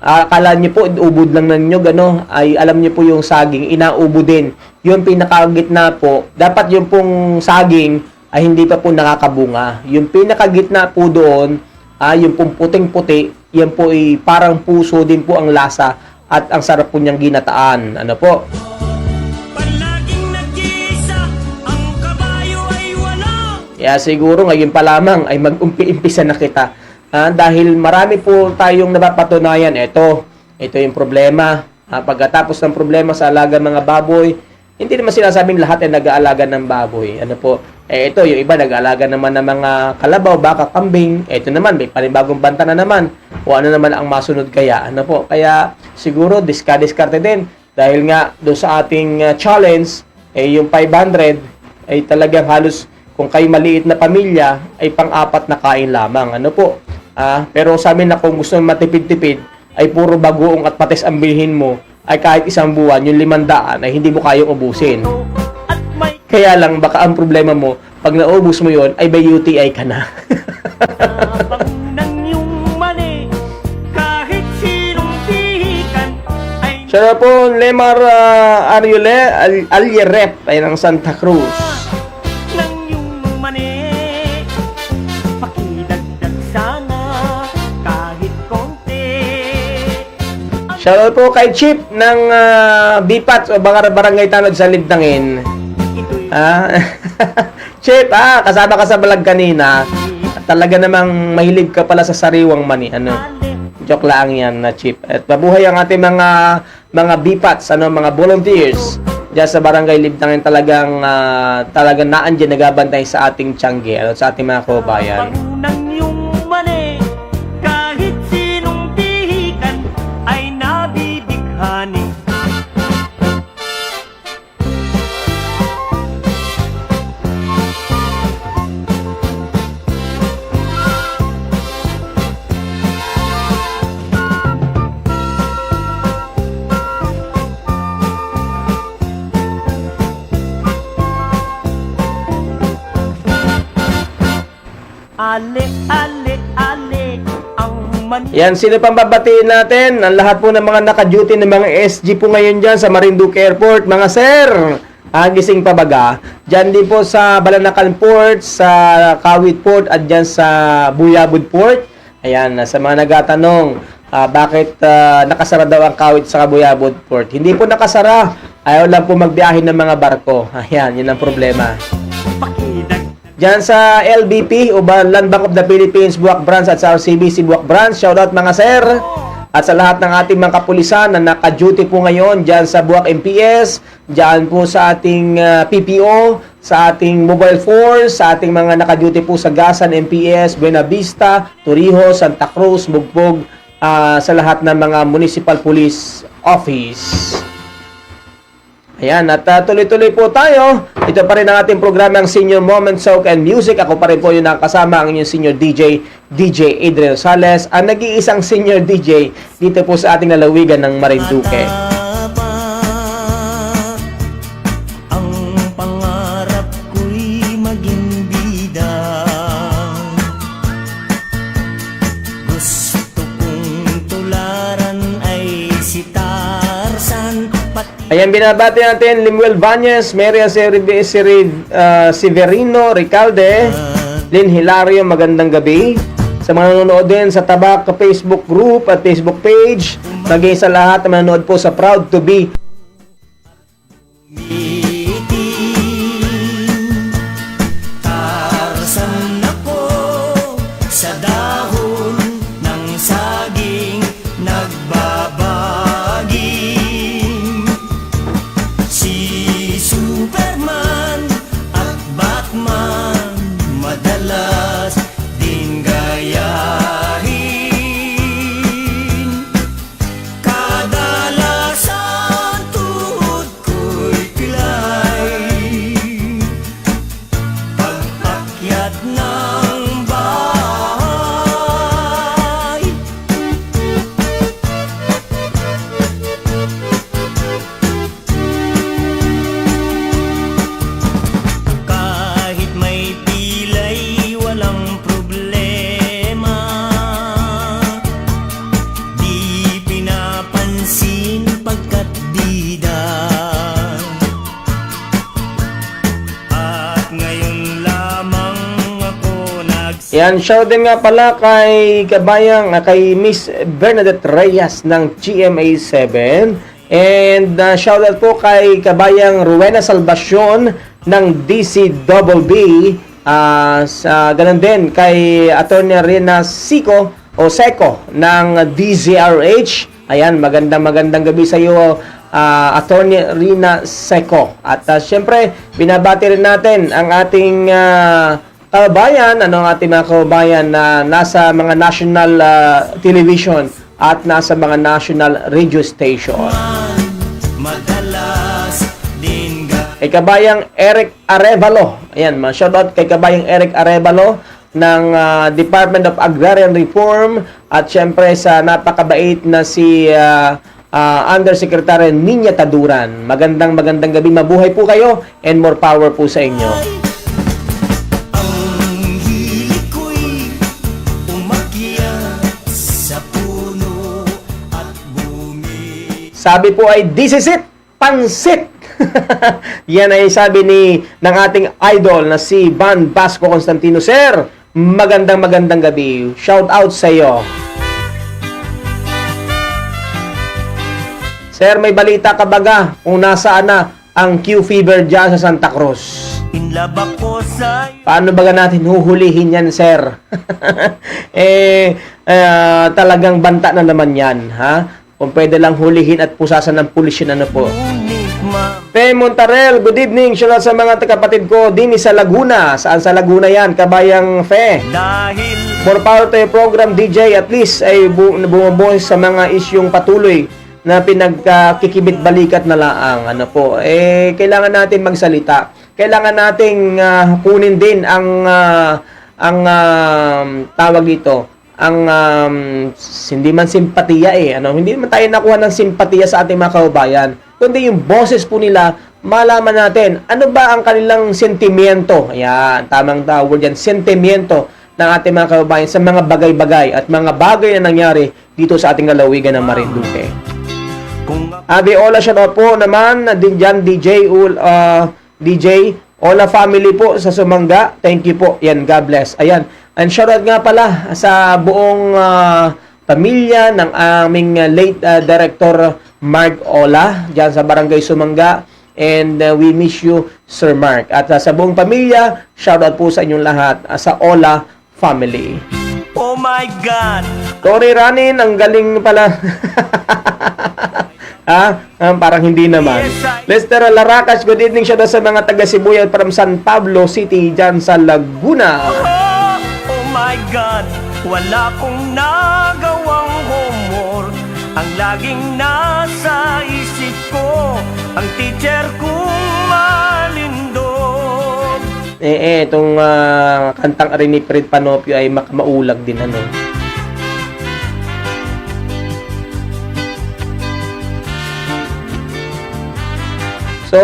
Akala niyo po, ubod lang ng nyug, ay alam niyo po yung saging, inaubod din. Yung pinakagitna po, dapat yung pong saging ay hindi pa po nakakabunga. Yung pinakagitna po doon, yung pong puting-puti, yan po ay parang puso din po ang lasa at ang sarap po niyang ginataan. Ano po? Palaging nag-iisa, ang kabayo ay wala. Kaya siguro ngayon pa lamang ay mag-umpi-impisa na kita. Dahil marami po tayong napapatunayan. Ito yung problema. Pagkatapos ng problema sa alaga mga baboy, hindi naman sinasabing lahat ay nag-aalaga ng baboy. Ano po? Ito, yung iba nag-aalaga naman ng mga kalabaw, baka, kambing. Ito naman, may panibagong banta na naman. O ano naman ang masunod kaya. Ano po? Kaya siguro, diskarte din. Dahil nga, doon sa ating challenge, yung 500, ay talagang halos, kung kayo maliit na pamilya, ay pang-apat na kain lamang. Ano po? Pero sa amin na kung gusto matipid-tipid, ay puro bagoong at patis ang bilhin mo, ay kahit isang buwan, yung 500 ay hindi mo kayang ubusin. Kaya lang, baka ang problema mo, pag naubos mo yon ay may UTI ka na. Siya po, Lemar Alyerep, ay ng Santa Cruz. Shoutout po kay Chip ng Bipat o Barangay Tanod sa Libdangin. Chip, kasama ka sa vlog kanina. Talaga namang mahilig ka pala sa sariwang mani. Joke lang yan na Chip. At mabuhay ang ating mga Bipats, mga volunteers diyan sa Barangay Libdangin. Talagang naan dyan nagabantay sa ating tiyangge, sa ating mga kababayan. Ale, ale, ale, ang mani. Yan, sino pang babatiin natin? Ang lahat po ng mga naka-duty ng mga SG po ngayon dyan sa Marinduque Airport. Mga sir, gising pa baga. Dyan din po sa Balanacan Port, sa Kawit Port, at dyan sa Buyabod Port. Ayan, sa mga nagatanong, bakit nakasara daw ang Kawit sa Buyabod Port? Hindi po nakasara. Ayaw lang po magbiyahe ng mga barko. Ayan, yun ang problema. Diyan sa LBP o Land Bank of the Philippines Buwak Branch at sa RCBC Buwak Branch, shoutout mga sir. At sa lahat ng ating mga kapulisan na naka-duty po ngayon diyan sa Buwak MPS, diyan po sa ating PPO, sa ating Mobile Force, sa ating mga naka-duty po sa Gasan MPS, Buena Vista, Torrijos, Santa Cruz, Mugbog, sa lahat ng mga Municipal Police Office. Ayan, at tuloy-tuloy po tayo. Ito pa rin ang ating programang Senior Moment Soak and Music. Ako pa rin po yung nakasama ang inyong senior DJ Adrian Rosales, ang nag-iisang senior DJ dito po sa ating lalawigan ng Marinduque. Ang pangarap ko'y maging bida. Ayan, binabati natin Limuel Banyes, Maria Severino Ricalde, Lynn Hilario, magandang gabi. Sa mga nanonood din sa Tabak Facebook group at Facebook page, maging sa lahat na manonood po sa Proud to Be. Tarasan ako sa dahon ng saging nagbabaging. Si Superman at Batman madalas din gayahin. Kadalasan tuhod ko'y pilay pag-akyat ng bahay. Kahit may pilay, walang problema. Di pinapansin pagkat bida. At ngayon lamang ako Yan, shout din nga pala kay kay Miss Bernadette Reyes ng GMA7. And shout out po kay kabayang Rowena Salvacion ng DCBB. Ganun din kay Atty. Rina Seco ng DZRH. Ayan, magandang gabi sa iyo, Atty. Rina Seco. At syempre, binabati rin natin ang ating kabayan, ang ating mga kabayan na nasa mga national television at nasa mga national radio station. madalas din Kay kabayang Eric Arevalo. Ayan, shoutout kay kabayang Eric Arevalo ng Department of Agrarian Reform at syempre sa napakabait na si Undersecretary Ninya Taduran. Magandang gabi. Mabuhay po kayo and more power po sa inyo. ang hilig ko'y umakyat sa puno at bumi. Sabi po ay, this is it, pansit! Yan ay sabi ng ating idol na si Van Vasco Constantino. Sir, magandang gabi. Shout out sa iyo. Sir, may balita ka baga kung nasaan na ang Q fever dyan sa Santa Cruz? Inlab ako sa Paano baga natin huhulihin yan, sir? Talagang banta na naman yan, ha? Kung pwede lang hulihin at pusasan ng pulis yun, ano po? unik, ma'am. Fe Montarel, good evening. Shout out sa mga kapatid ko din sa Laguna. Saan sa Laguna yan? Kabayang Fe. Dahil For power to your program, DJ, at least ay bumubuhos sa mga isyong patuloy na pinagkikibit balikat na laang. Ano po? Kailangan natin magsalita. Kailangan nating kunin din ang tawag dito, ang hindi man simpatiya hindi man tayo nakuha ng simpatiya sa ating mga kababayan, kundi yung boses po nila, malaman natin ano ba ang kanilang sentimiento. Ayan, tamang word yan, sentimiento ng ating mga kababayan sa mga bagay-bagay at mga bagay na nangyari dito sa ating lalawigan ng Marinduque. kung Abi Ola, shoutout po naman din dyan, DJ Ola family po sa Sumanga. Thank you po. Yan, God bless. Ayan. And shoutout nga pala sa buong pamilya ng aming late director Mark Ola dyan sa Barangay Sumanga. And we miss you, Sir Mark. At sa buong pamilya, shoutout po sa inyong lahat sa Ola family. oh my God, Cory Ranin, ang galing pala. Parang hindi naman. Lester Laracas, good evening siya sa mga taga Sibuyan from San Pablo City dyan sa Laguna. oh my God, wala kong nagawang homework. Ang laging nasa isip ko, ang teacher kong malindog. Itong kantang rin ni Fred Panopio ay maulag din, ano. So,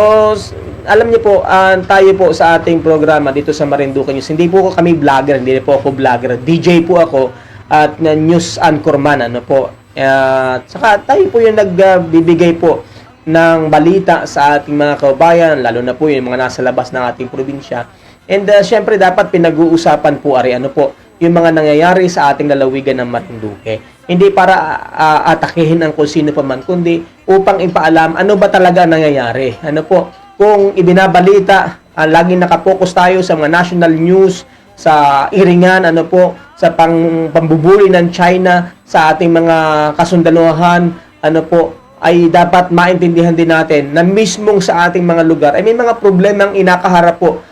alam niyo po, tayo po sa ating programa dito sa Marinduque News. Hindi po kami vlogger, hindi po ako vlogger. DJ po ako at news anchorman, ano po. Saka tayo po yung nagbibigay po ng balita sa ating mga kababayan, lalo na po yung mga nasa labas ng ating probinsya. And syempre dapat pinag-uusapan po ano po, yung mga nangyayari sa ating lalawigan ng Marinduque. Hindi para atakihin ang kung sino pa man, kundi upang ipaalam ano ba talaga nangyayari. Ano po, kung ibinabalita, laging nakapokus tayo sa mga national news, sa iringan, ano po, sa pambubuli ng China sa ating mga kasundaluhan, ano po, ay dapat maintindihan din natin na mismong sa ating mga lugar ay may mga problemang inakaharap po.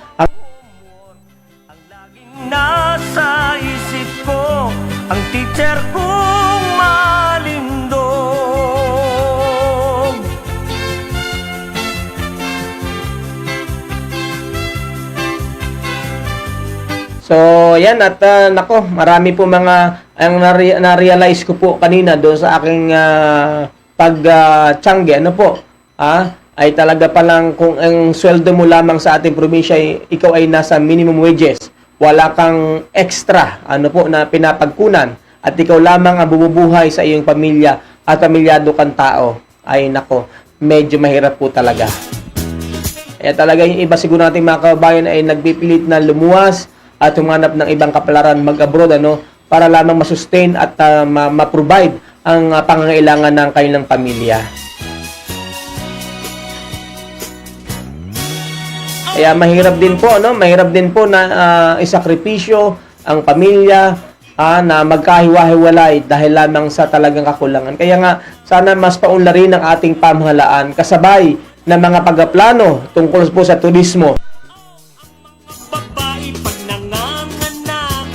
Nasa isip ko ang teacher kong malindog. So, yan at nako, marami po mga ang na-realize ko po kanina doon sa aking pag-tiyangge, ano po, ay talaga palang kung ang sweldo mo lamang sa ating probinsya ay ikaw ay nasa minimum wages, wala kang extra ano po na pinapagkunan at ikaw lamang ang bumubuhay sa iyong pamilya at pamilyado kang tao, ay nako, medyo mahirap po talaga. Kaya talaga yung iba siguro nating mga kababayan ay nagpipilit na lumuwas at humanap ng ibang kapalaran mag-abroad ano para lamang masustain at ma-provide ang pangangailangan ng kanilang pamilya. Kaya mahirap din po, no? Mahirap din po na isakripisyo ang pamilya na magkahiwa-hiwalay dahil lamang sa talagang kakulangan. Kaya nga, sana mas paunlarin ang ating pamahalaan kasabay ng mga pagpaplano tungkol po sa turismo. Babae pag nanganganak,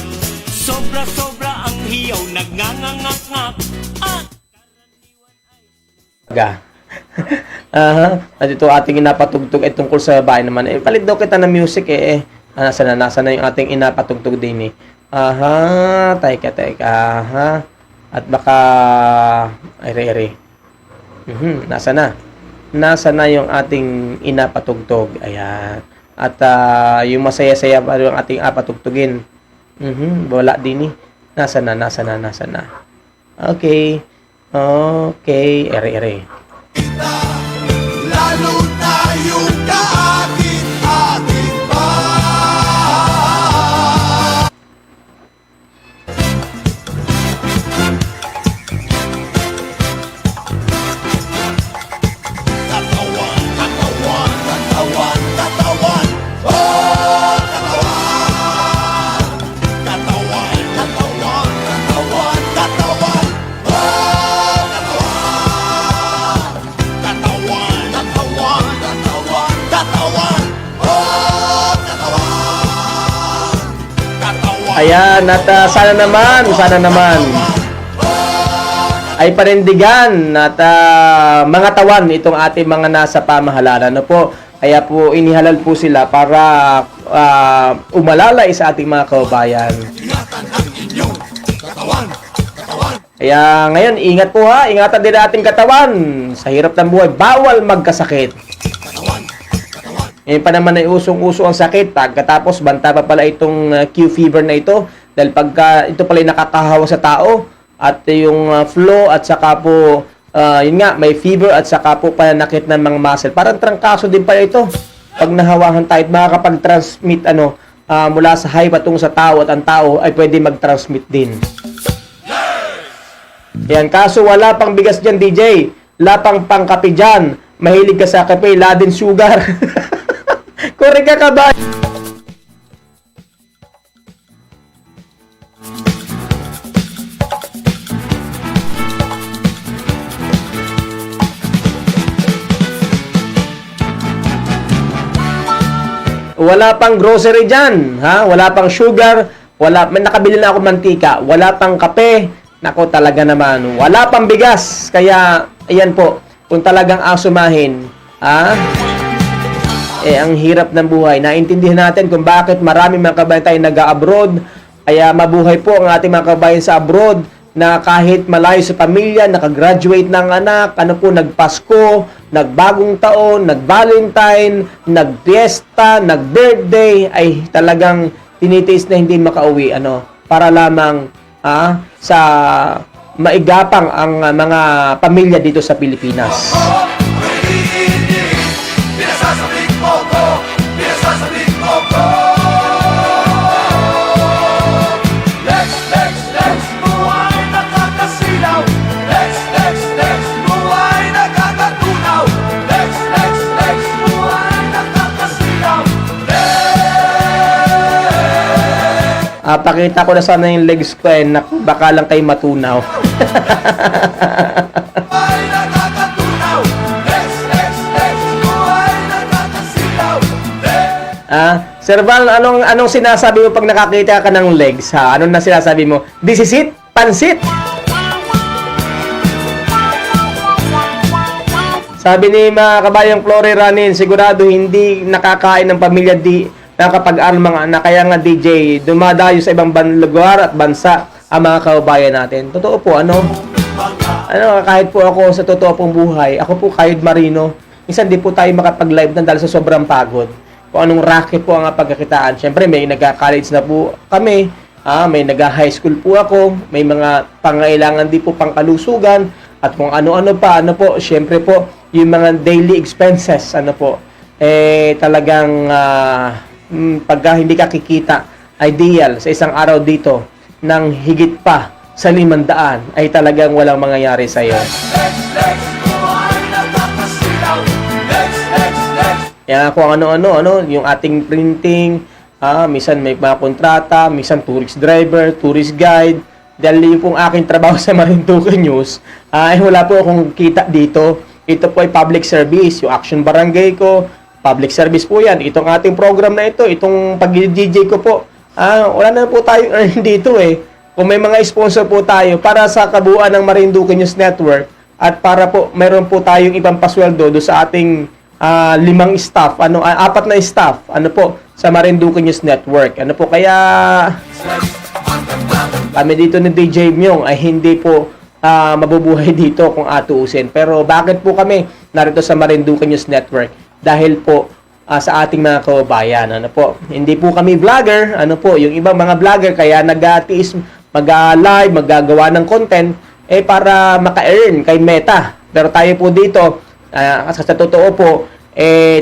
sobra-sobra ang hiyaw nagngangangak. At ito ating inapatugtog ay tungkol sa bahay naman. Palit daw kita ng music nasa na yung ating inapatugtog din teka. At baka ere. Nasa na yung ating inapatugtog. Ayan. At yung masaya-saya pa yung ating apatugtugin. Wala din Nasa na. Okay, ere. Lalo tayong kaakit-akit pa. Ayan, at sana naman ay panindigan at mga tawan itong ating mga nasa pamahalaan. Ano po? Kaya po inihalal po sila para umalalay sa ating mga kababayan. Kaya ngayon, ingat po ingatan din ating katawan. Sa hirap ng buhay, bawal magkasakit. Ngayon pa naman ay usong-uso ang sakit. Pagkatapos, banta pa pala itong Q fever na ito. Dahil pagka ito pala nakakahawa sa tao. At yung flu at saka po, yun nga, may fever at saka po pananakit ng mga muscle. Parang trangkaso din pala ito. Pag nahawahan tayo, makakapag-transmit mula sa hive patungo sa tao at ang tao ay pwede mag-transmit din. Yan, kaso wala pang bigas dyan, DJ. Wala pang pangkape dyan. Mahilig ka sa kape, laden sugar. Korek ka ba? Wala pang grocery dyan, wala pang sugar, may nakabili na ako mantika, wala pang kape, nako talaga naman, wala pang bigas. Kaya, ayan po, kung talagang asumahin, ang hirap ng buhay. Naintindihan natin kung bakit marami mga kabayan tayo nag-abroad. Kaya mabuhay po ang ating mga kabayan sa abroad na kahit malayo sa pamilya, nakagraduate ng anak, nagpasko, nagbagong taon, nag-Valentine, nag-fiesta, nag-birthday, ay talagang tinitiis na hindi makauwi, para lamang sa maigapang ang mga pamilya dito sa Pilipinas. umiinig, pinasasabik mo ko, pinasasabik mo ko. Lex, Lex, Lex, buhay nakakasilaw. Lex, Lex, Lex, buhay nakakatunaw. Lex, Lex, Lex, buhay nakakasilaw. Pakita ko na sana yung legs ko naku, baka lang kayo matunaw. Buhay nakakatunaw. Lex, Lex, Lex, buhay nakakasilaw. Sir Val, anong sinasabi mo pag nakakita ka ng legs, ha? Anong na sinasabi mo? This is it? Pansit! Sabi ni mga kabayang Flory Ranin, sigurado hindi nakakain ng pamilya nakapag-aral mga anak. Kaya nga DJ, dumadayo sa ibang lugar at bansa ang mga kababayan natin. Totoo po, kahit po ako sa totoo pong buhay, ako po kahit Marino, minsan di po tayo makapag-live na dahil sa sobrang pagod. Kung anong racket po ang pagkakitaan. Siyempre, may nagka-college na po kami, may nag-high school po ako, may mga pangailangan di po pangkalusugan, at kung ano-ano pa, siyempre po, yung mga daily expenses, talagang pagka hindi ka kikita, ideal sa isang araw dito, ng higit pa sa 500, ay talagang walang mangyayari sa iyo. Kaya kung ano-ano, yung ating printing, minsan may mga kontrata, minsan tourist driver, tourist guide, dahil yung pong aking trabaho sa Marinduque News, wala po akong kita dito. Ito po ay public service, yung Action Barangay ko, public service po yan. Itong ating program na ito, itong pag-DJ ko po, wala na po tayong earn dito Kung may mga sponsor po tayo para sa kabuuan ng Marinduque News Network at para po meron po tayong ibang pasweldo do sa ating 5 staff, 4 na staff, sa Marinduque News Network. Kaya kami dito ni DJ Myong ay hindi po mabubuhay dito kung atuusin. Pero bakit po kami narito sa Marinduque News Network? Dahil po sa ating mga kababayan. Hindi po kami vlogger, yung ibang mga vlogger kaya nag-atiis, mag-live, maggagawa ng content para maka-earn kay Meta. Pero tayo po dito, sa totoo po,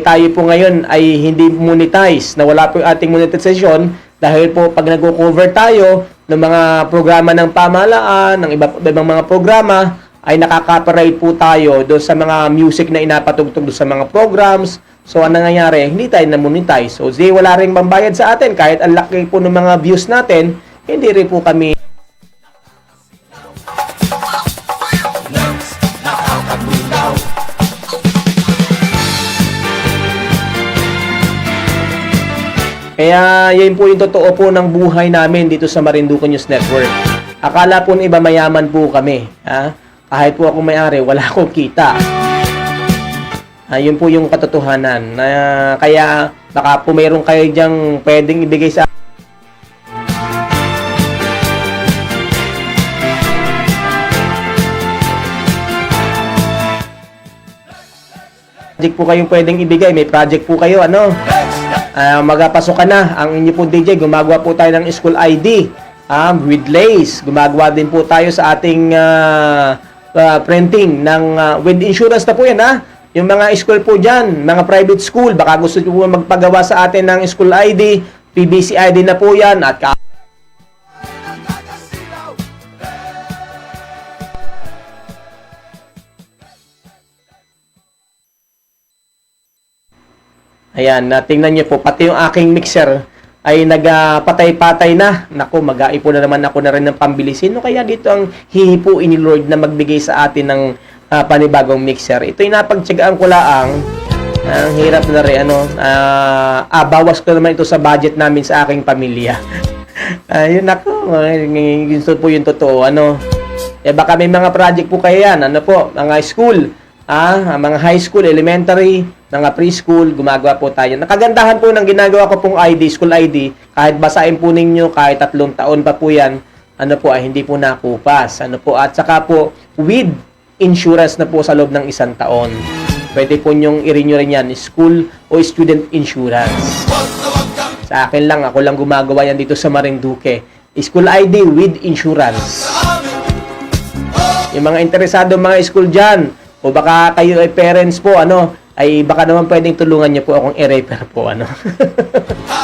tayo po ngayon ay hindi monetize, na wala po yung ating monetization dahil po pag nag-cover tayo ng mga programa ng pamahalaan, ng ibang mga programa, ay nakaka-copyright po tayo doon sa mga music na inapatugtog doon sa mga programs. So, ang nangyayari, hindi tayo na-monetize. So, wala rin pambayad sa atin. Kahit ang laki po ng mga views natin, hindi rin po kami Kaya yan po yung totoo po ng buhay namin dito sa Marinduque News Network. Akala po ng iba mayaman po kami. Kahit po ako may-ari, wala akong kita. Yun po yung katotohanan. Kaya baka po mayroon kayo dyang pwedeng ibigay sa project po kayong pwedeng ibigay. May project po kayo, magpasok ka na. Ang inyo po DJ, gumagawa po tayo ng school ID with lace. Gumagawa din po tayo sa ating printing ng with insurance na po yan, Yung mga school po dyan, mga private school, baka gusto nyo po magpagawa sa atin ng school ID, PBC ID na po yan, at ayan, tingnan nyo po, pati yung aking mixer ay nagpatay-patay na. Naku, mag-aipon na naman ako na rin ng pambili. Sino kaya dito ang hihipuin ni Lord na magbigay sa atin ng panibagong mixer? Ito yung napagtsagaan ko laang. Ang hirap na rin, bawas ko naman ito sa budget namin sa aking pamilya. Ayun, naku, gusto po yung totoo, baka may mga project po kayo yan, mga school, mga high school, elementary, mga preschool, gumagawa po tayo. Nakagandahan po ng ginagawa ko pong ID, school ID, kahit basahin po ninyo, kahit 3 taon pa po yan, ay hindi po nakupas. At saka po, with insurance na po sa loob ng 1 taon. Pwede po nyong i-renew rin yan, school o student insurance. Sa akin lang, ako lang gumagawa yan dito sa Marinduque. School ID with insurance. Yung mga interesado mga school dyan, O baka kayo ay parents po, ano, ay baka naman pwedeng tulungan niyo po akong i-refer po, ano.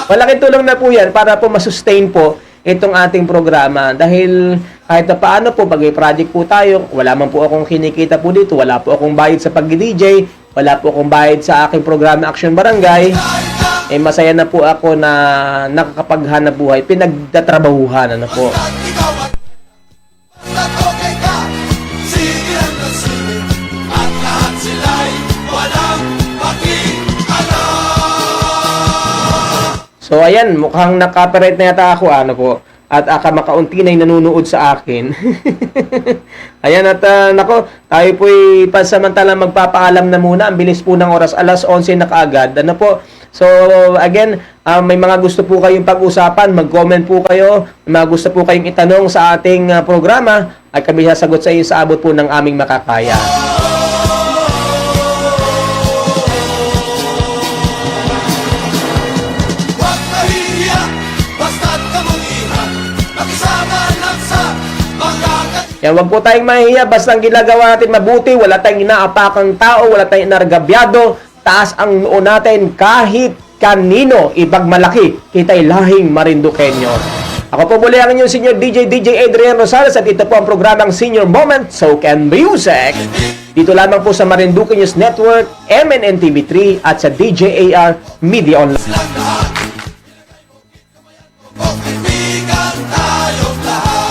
Malaking tulong na po yan para po masustain po itong ating programa. Dahil kahit na paano po, pag may project po tayo, wala man po akong kinikita po dito, wala po akong bayad sa pag-DJ, wala po akong bayad sa aking programa Action Barangay, eh masaya na po ako na nakakapaghanap buhay, pinagtatrabahuhan, ano po. Ikaw at okay ka, sige lang na sige, at lahat sila'y walang pakialam. So ayan, mukhang na-copyright na yata ako, ano po. At makaunti na yung nanonood sa akin. Ayan, at nako, tayo po'y pansamantalang magpapaalam na muna. Ang bilis po ng oras, alas 11 na kaagad. Ano po? So again, may mga gusto po kayong pag-usapan, mag-comment po kayo. May mga gusto po kayong itanong sa ating programa, ay kami sasagot sa iyo sa abot po ng aming makakaya. Huwag nahihiya, basta't kamungihan, makisama lang sa mga Yan, wag po tayong mahihiya, basta ang ginagawa natin mabuti, wala tayong inaapakang tao, wala tayong inargabyado, taas ang noo natin kahit kanino, ibang malaki, kita'y lahing Marinduqueño. Ako po muli ang inyong senior DJ Adrian Rosales at ito po ang programang Senior Moment, Soak and Music. Dito lamang po sa Marinduque News Network, MNN TV3 at sa DJAR Media Online. silang lahat. Kaibigan tayong lahat.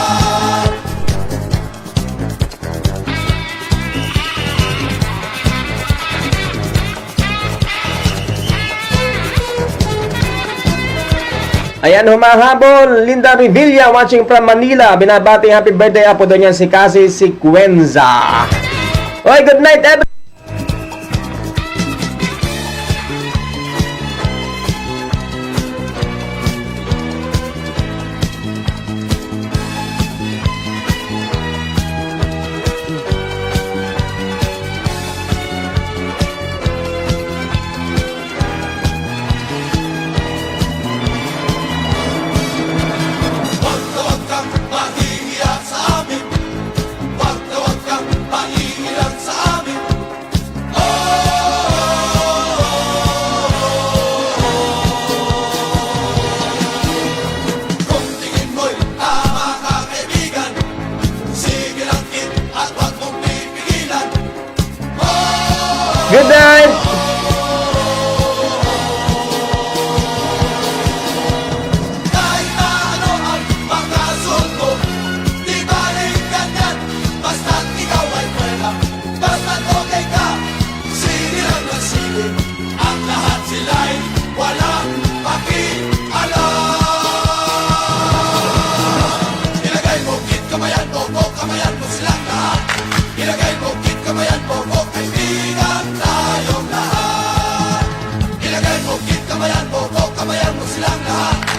Ayan, humahabol, Linda Revilla watching from Manila. Binabati happy birthday po doon yan si Cassie Sequenza. Oy, good night everyone. Huwag kang mahihiya sa amin. Huwag kang mahihilang sa amin. Kung tingin mo'y tama ka, kaibigan, sige lang kid at huwag mong pipigilan. Good night. Kahit na ano ang magkasunod mo, di balik ganyan, basta't ikaw ay pwera, basta't okay ka, sige lang na sige, ang lahat sila'y walang pakialam. Ilagay mo kit kamayan mo, kamayan mo silang lahat. Ilagay mo kit kamayan mo, kaibigan tayong lahat. Ilagay mo kit kamayan mo, kamayan mo silang lahat.